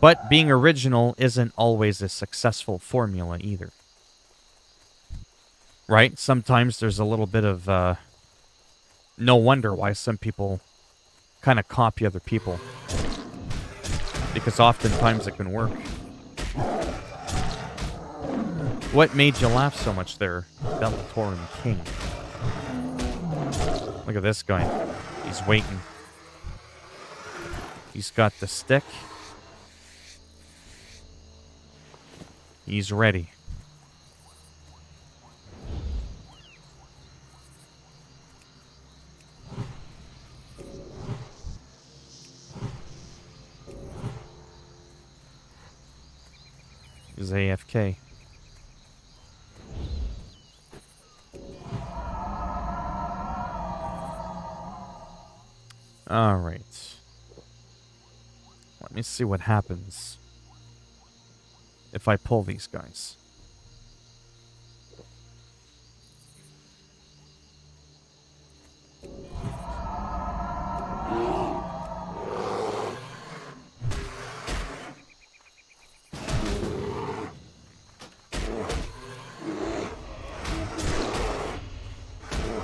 But being original isn't always a successful formula either. Right? Sometimes there's a little bit of, no wonder why some people kind of copy other people. Because oftentimes it can work. What made you laugh so much there, Bellator and King? Look at this guy. He's waiting. He's got the stick. He's ready. He's AFK. All right. Let me see what happens if I pull these guys.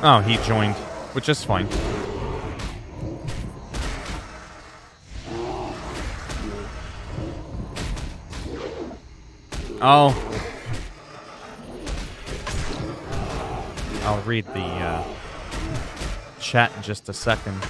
Oh, he joined, which is fine. Oh. I'll read the chat in just a second.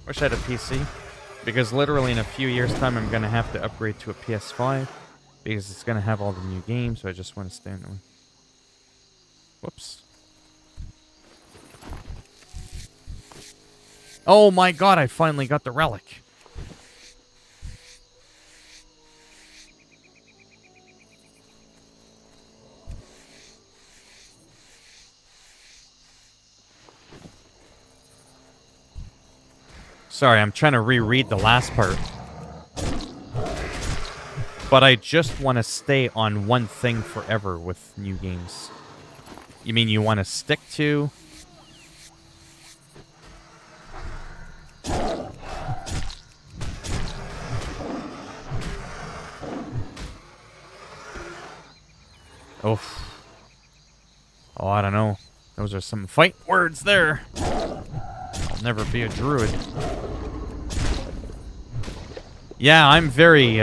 Wish I had a PC, because literally in a few years' time I'm going to have to upgrade to a PS5. Because it's going to have all the new games, so I just want to stand on. Whoops. Oh my god, I finally got the relic. Sorry, I'm trying to reread the last part. But I just want to stay on one thing forever with new games. You mean you want to stick to... Oof. Oh, I don't know. Those are some fight words there. I'll never be a druid. Yeah, I'm very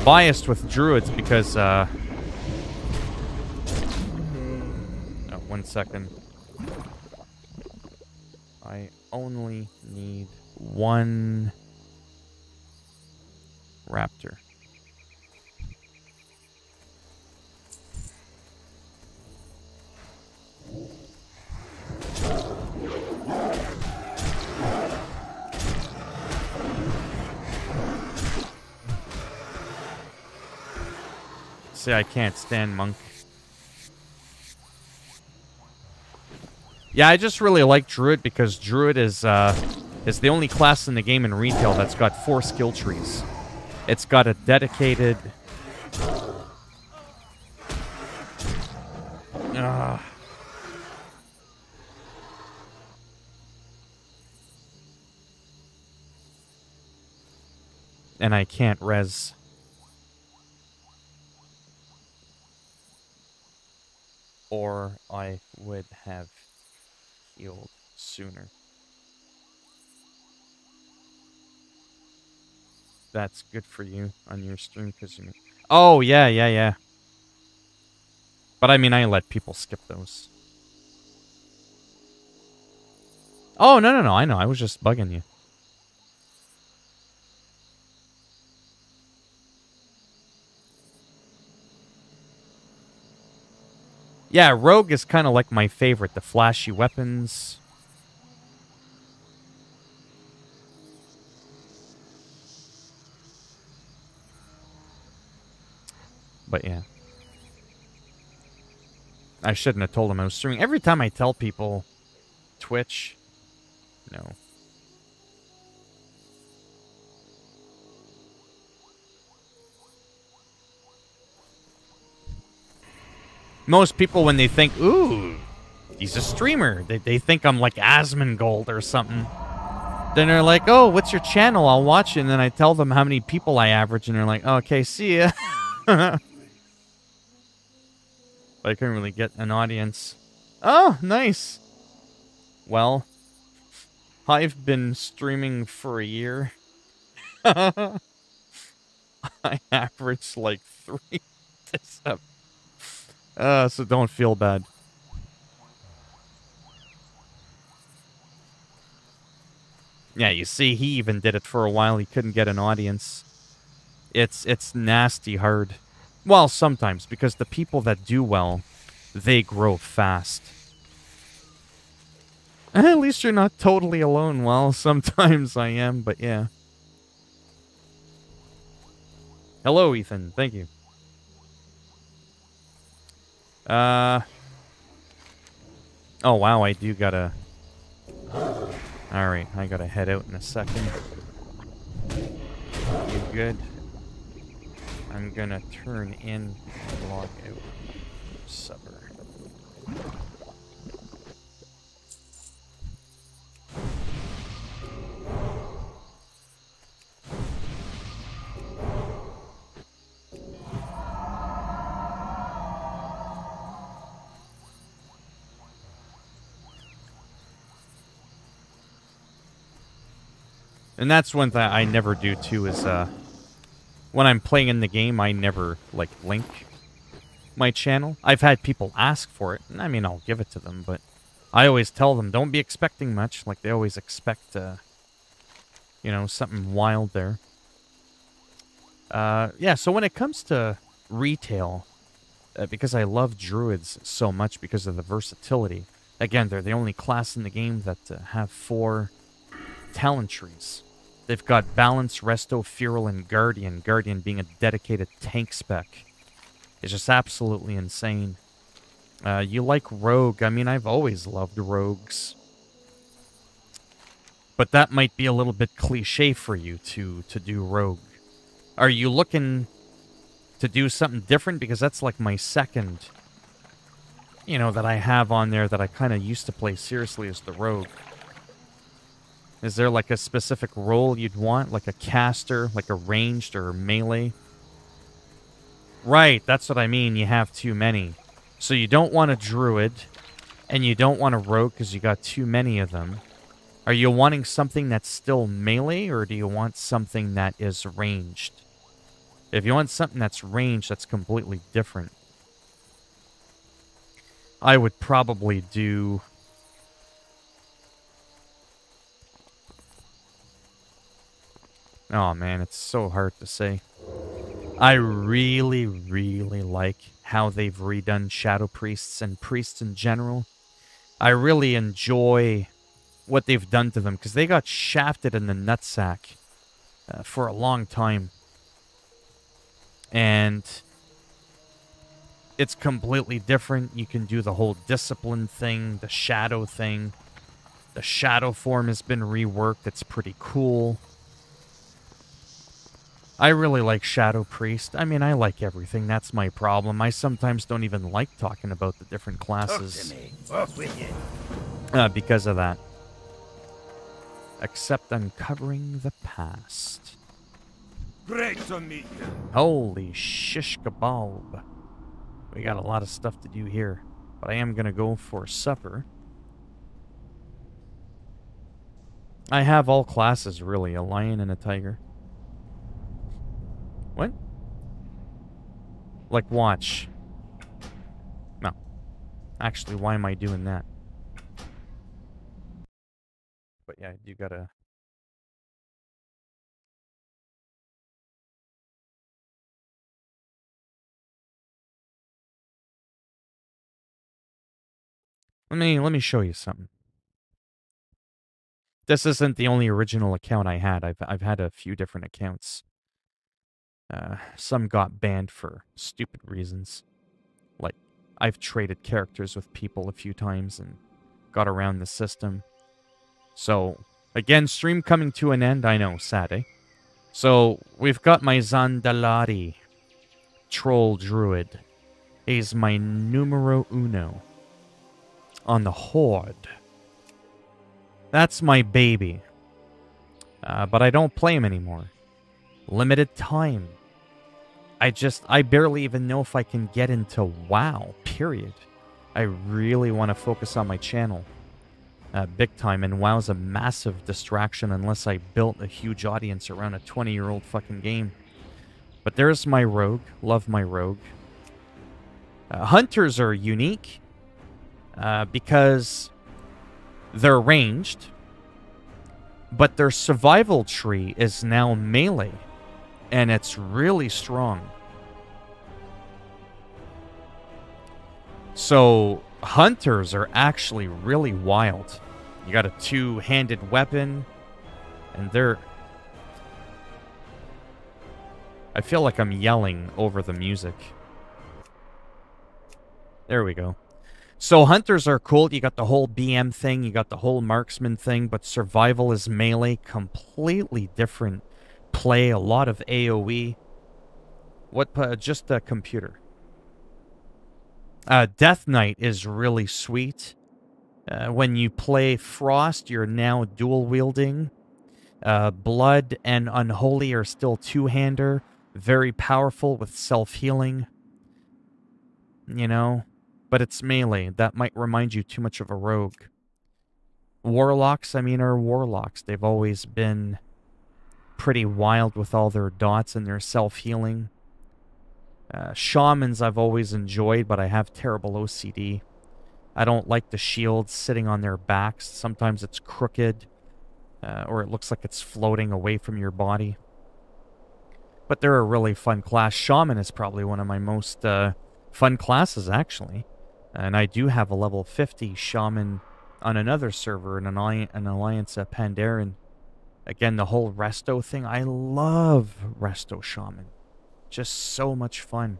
biased with druids because... Oh, 1 second. I only need one raptor. See, I can't stand monk. Yeah, I just really like druid because druid is the only class in the game in retail that's got 4 skill trees. It's got a dedicated... And I can't res. Or I would have healed sooner. That's good for you on your stream because you... Oh, yeah. But I mean, I let people skip those. Oh, no, I know. I was just bugging you. Yeah, rogue is kind of like my favorite. The flashy weapons. But yeah. I shouldn't have told him I was streaming. Every time I tell people Twitch, no. Most people, when they think, ooh, he's a streamer, they think I'm like Asmongold or something. Then they're like, oh, what's your channel? I'll watch it. And then I tell them how many people I average, and they're like, okay, see ya. I couldn't really get an audience. Oh, nice. Well, I've been streaming for a year. I average like 3 to 7. So don't feel bad. Yeah, you see, he even did it for a while. He couldn't get an audience. It's nasty hard. Well, sometimes, because the people that do well, they grow fast. At least you're not totally alone. Well, sometimes I am, but yeah. Hello, Ethan. Thank you. Oh, wow, I do gotta... Alright, I gotta head out in a second. You good? I'm gonna turn in and log out. Supper. And that's one thing I never do, too, is, when I'm playing in the game, I never, like, link my channel. I've had people ask for it, and I mean, I'll give it to them, but I always tell them, don't be expecting much. Like, they always expect, you know, something wild there. Yeah, so when it comes to retail, because I love druids so much because of the versatility, again, they're the only class in the game that have 4 talent trees. They've got Balance, Resto, Feral, and Guardian. Guardian being a dedicated tank spec. It's just absolutely insane. You like Rogue. I mean, I've always loved Rogues. But that might be a little bit cliche for you to do Rogue. Are you looking to do something different? Because that's like my second, you know, that I have on there that I kind of used to play seriously as the rogue. Is there like a specific role you'd want? Like a caster, like a ranged or melee? Right, that's what I mean. You have too many. So you don't want a druid, and you don't want a rogue because you got too many of them. Are you wanting something that's still melee, or do you want something that is ranged? If you want something that's ranged, that's completely different. I would probably do... Oh man, it's so hard to say. I really, really like how they've redone Shadow Priests and Priests in general. I really enjoy what they've done to them, because they got shafted in the nutsack for a long time. And it's completely different. You can do the whole discipline thing, the shadow thing. The shadow form has been reworked. It's pretty cool. I really like Shadow Priest. I mean, I like everything. That's my problem. I sometimes don't even like talking about the different classes. Talk to me. Off with you. Because of that. Except uncovering the past. Great to meet you. Holy shish kebab. We got a lot of stuff to do here. But I am going to go for supper. I have all classes, really. A lion and a tiger. What? Like, watch. No. Actually, why am I doing that? But yeah, you gotta... Let me show you something. This isn't the only original account I had. I've had a few different accounts. Some got banned for stupid reasons. Like, I've traded characters with people a few times and got around the system. So, again, stream coming to an end. I know, sad, eh? So, we've got my Zandalari Troll Druid. He's my numero uno on the Horde. That's my baby. But I don't play him anymore. Limited time. I barely even know if I can get into WoW, period. I really want to focus on my channel. Big time, and WoW's a massive distraction unless I built a huge audience around a 20-year-old fucking game. But there's my rogue. Love my rogue. Hunters are unique because they're ranged, but their survival tree is now melee. And it's really strong. So, hunters are actually really wild. You got a two-handed weapon, and they're... I feel like I'm yelling over the music. There we go. So, hunters are cool. You got the whole BM thing, you got the whole marksman thing, but survival is melee. Completely different play, a lot of AoE. What, just a computer. Death Knight is really sweet. When you play Frost, you're now dual-wielding. Blood and Unholy are still two-hander. Very powerful with self-healing. You know? But it's melee. That might remind you too much of a rogue. Warlocks, I mean, are warlocks. They've always been pretty wild with all their dots and their self-healing. Shamans I've always enjoyed, but I have terrible OCD. I don't like the shields sitting on their backs. Sometimes it's crooked, or it looks like it's floating away from your body. But they're a really fun class. Shaman is probably one of my most fun classes, actually. And I do have a level 50 Shaman on another server, an Alliance Pandaren. Again, the whole Resto thing. I love Resto Shaman. Just so much fun.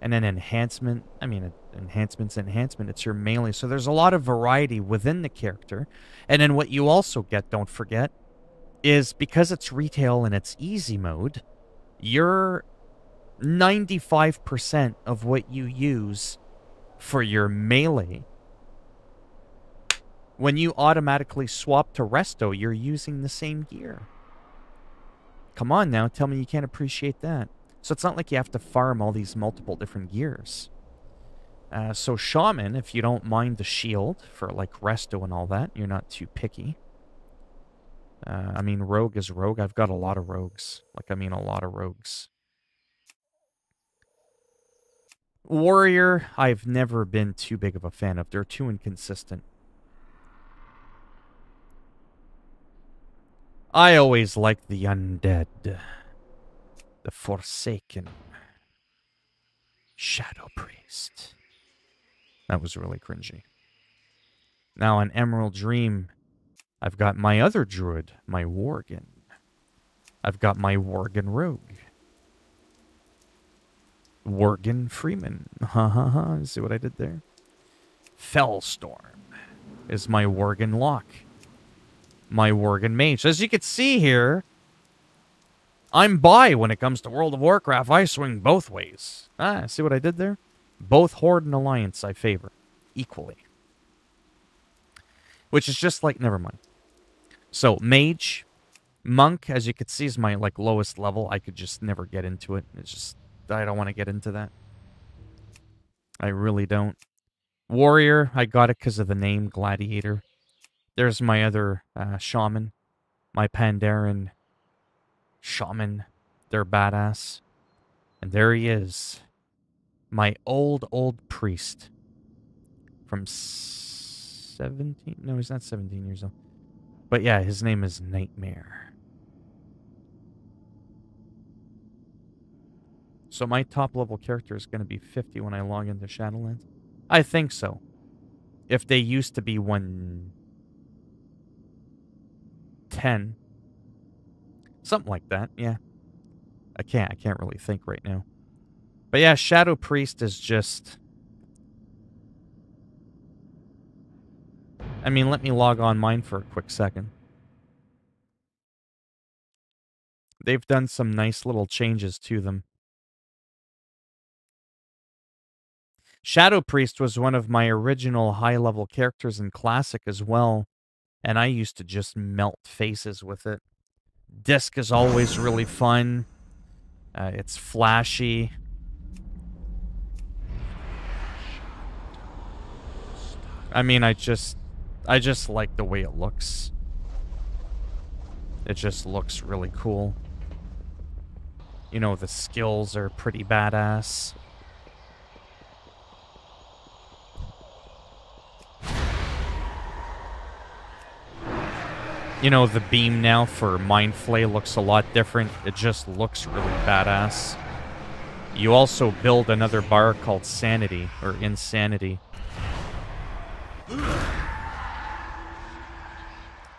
And then enhancement. I mean, enhancement. It's your melee. So there's a lot of variety within the character. And then what you also get, don't forget, is because it's retail and it's easy mode, You're 95% of what you use for your melee. When you automatically swap to resto, you're using the same gear. Come on now, tell me you can't appreciate that. So it's not like you have to farm all these multiple different gears. So Shaman, if you don't mind the shield for like resto and all that, you're not too picky. I mean, Rogue is Rogue. I've got a lot of Rogues. Like, I mean, a lot of Rogues. Warrior, I've never been too big of a fan of. They're too inconsistent. I always liked the undead. The Forsaken. Shadow Priest. That was really cringy. Now on Emerald Dream, I've got my other druid, my Worgen. I've got my Worgen Rogue. Worgen Freeman. Ha ha ha. See what I did there? Fellstorm is my Worgen Lock. My Worgen Mage. As you can see here, I'm bi when it comes to World of Warcraft. I swing both ways. See what I did there? Both Horde and Alliance I favor equally. Which is just like, never mind. So, Mage, Monk, as you can see, is my like lowest level. I could just never get into it. It's just, I don't want to get into that. I really don't. Warrior, I got it because of the name, Gladiator. There's my other Shaman. My Pandaren Shaman. They're badass. And there he is. My old priest. From 17? No, he's not 17 years old. But yeah, his name is Nightmare. So my top level character is going to be 50 when I log into Shadowlands? I think so. If they used to be 110. Something like that, yeah. I can't really think right now. But yeah, Shadow Priest is just... I mean, let me log on mine for a quick second. They've done some nice little changes to them. Shadow Priest was one of my original high-level characters in Classic as well, and I used to just melt faces with it. Disc is always really fun. It's flashy. I mean, I just like the way it looks. It just looks really cool. You know, the skills are pretty badass. You know, the beam now for Mind Flay looks a lot different. It just looks really badass. You also build another bar called Sanity, or Insanity.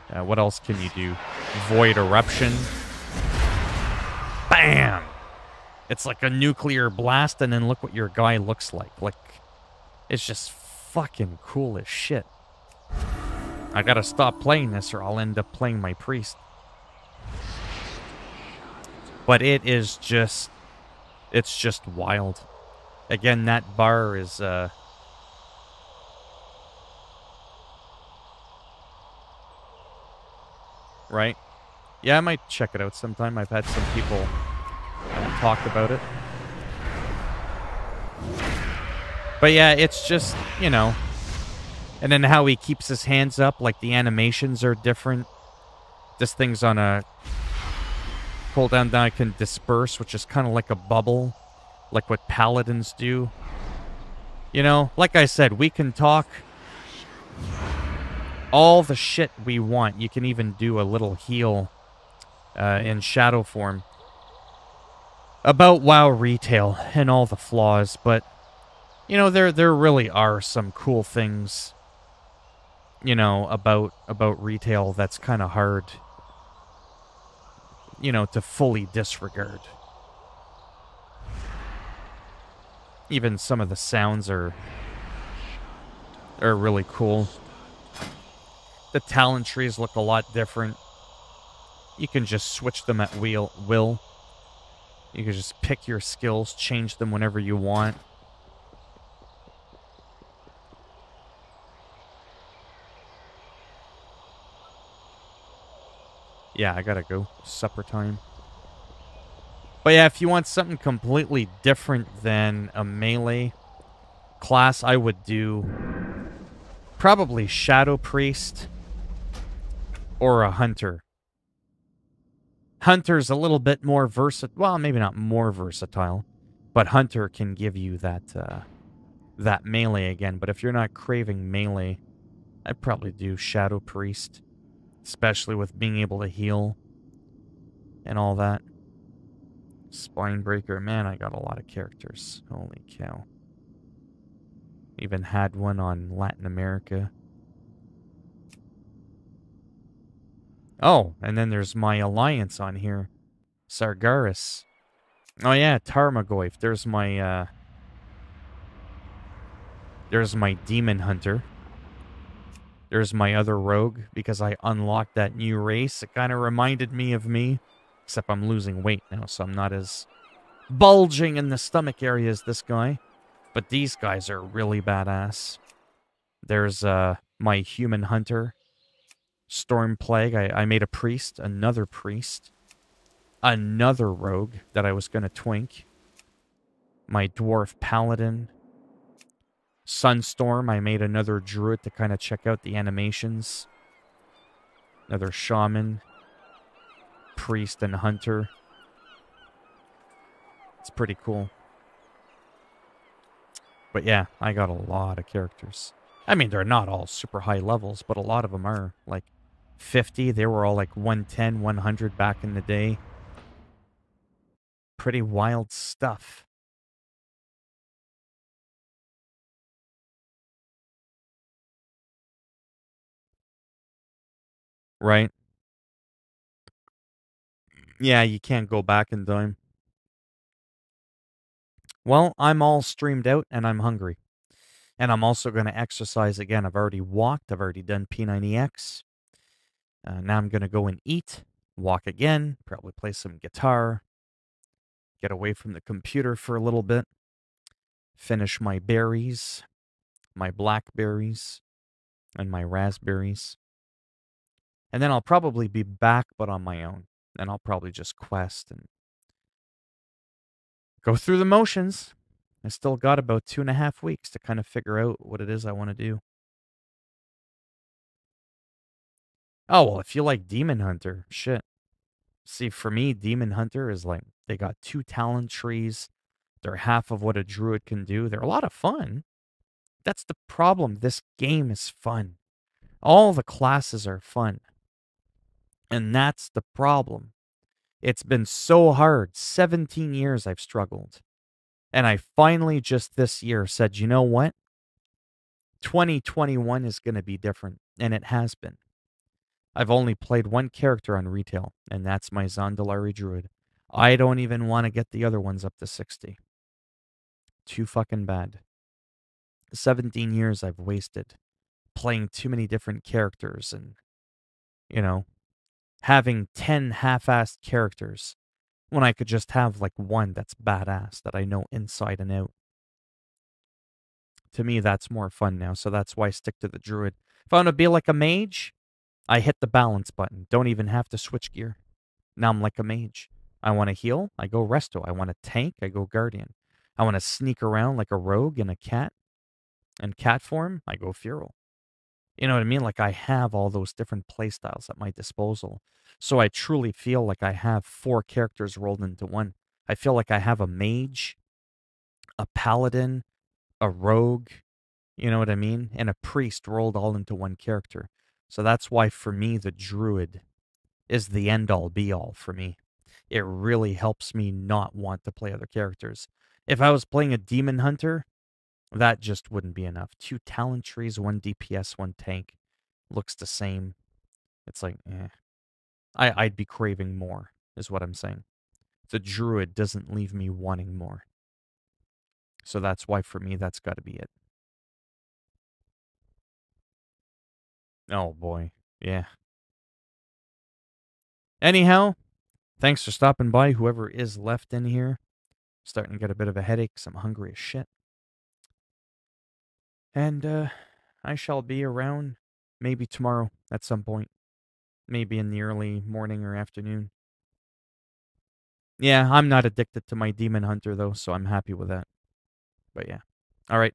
What else can you do? Void Eruption. Bam! It's like a nuclear blast, and then look what your guy looks like. Like, it's just fucking cool as shit. I gotta stop playing this or I'll end up playing my priest. But it is just... it's just wild. Again, that bar is... right? Yeah, I might check it out sometime. I've had some people talk about it. But yeah, it's just, you know... And then how he keeps his hands up, like the animations are different. This thing's on a cooldown down, I can disperse, which is kind of like a bubble, like what paladins do. You know, like I said, we can talk all the shit we want. You can even do a little heal in shadow form about WoW retail and all the flaws, but you know, there really are some cool things, you know, about retail that's kind of hard, you know, to fully disregard. Even some of the sounds are really cool. The talent trees look a lot different. You can just switch them at will. You can just pick your skills, change them whenever you want. Yeah, I gotta go. Supper time. But yeah, if you want something completely different than a melee class, I would do probably Shadow Priest or a Hunter. Hunter's a little bit more versatile. Well, maybe not more versatile, but Hunter can give you that melee again. But if you're not craving melee, I'd probably do Shadow Priest, especially with being able to heal and all that. Spinebreaker, man, I got a lot of characters. Holy cow. Even had one on Latin America. Oh, and then there's my alliance on here. Sargeras. Oh yeah, Tarmogoyf. There's my demon hunter. There's my other rogue, because I unlocked that new race. It kind of reminded me of me, except I'm losing weight now, so I'm not as bulging in the stomach area as this guy. But these guys are really badass. There's my human hunter, Storm Plague. I made a priest, another rogue that I was going to twink. My dwarf paladin. Sunstorm, I made another druid to kind of check out the animations. Another shaman. Priest and hunter. It's pretty cool. But yeah, I got a lot of characters. I mean, they're not all super high levels, but a lot of them are. Like 50, they were all like 110, 100 back in the day. Pretty wild stuff. Right? Yeah, you can't go back in time. Well, I'm all streamed out and I'm hungry. And I'm also going to exercise again. I've already walked. I've already done P90X. Now I'm going to go and eat, walk again, probably play some guitar, get away from the computer for a little bit, finish my berries, my blackberries, and my raspberries. And then I'll probably be back, but on my own. And I'll probably just quest and go through the motions. I still got about 2.5 weeks to kind of figure out what it is I want to do. Oh, well, if you like Demon Hunter, shit. See, for me, Demon Hunter is like, they got 2 talent trees. They're half of what a druid can do. They're a lot of fun. That's the problem. This game is fun. All the classes are fun. And that's the problem. It's been so hard. 17 years I've struggled. And I finally just this year said, you know what? 2021 is going to be different. And it has been. I've only played one character on retail, and that's my Zandalari Druid. I don't even want to get the other ones up to 60. Too fucking bad. 17 years I've wasted playing too many different characters and, having 10 half-assed characters when I could just have like one that's badass that I know inside and out. To me, that's more fun now, so that's why I stick to the druid. If I want to be like a mage, I hit the balance button. Don't even have to switch gear. Now I'm like a mage. I want to heal, I go resto. I want to tank, I go guardian. I want to sneak around like a rogue and a cat. In cat form, I go feral. You know what I mean? Like I have all those different playstyles at my disposal. So I truly feel like I have 4 characters rolled into one. I feel like I have a mage, a paladin, a rogue, you know what I mean? And a priest rolled all into one character. So that's why for me, the druid is the end all be all for me. It really helps me not want to play other characters. If I was playing a demon hunter, that just wouldn't be enough. 2 talent trees, 1 DPS, 1 tank. Looks the same. It's like, eh. I'd be craving more, is what I'm saying. The druid doesn't leave me wanting more. So that's why for me, that's got to be it. Oh boy. Yeah. Anyhow, thanks for stopping by, whoever is left in here. Starting to get a bit of a headache because I'm hungry as shit. And I shall be around maybe tomorrow at some point. Maybe in the early morning or afternoon. Yeah, I'm not addicted to my demon hunter, though, so I'm happy with that. But yeah. All right.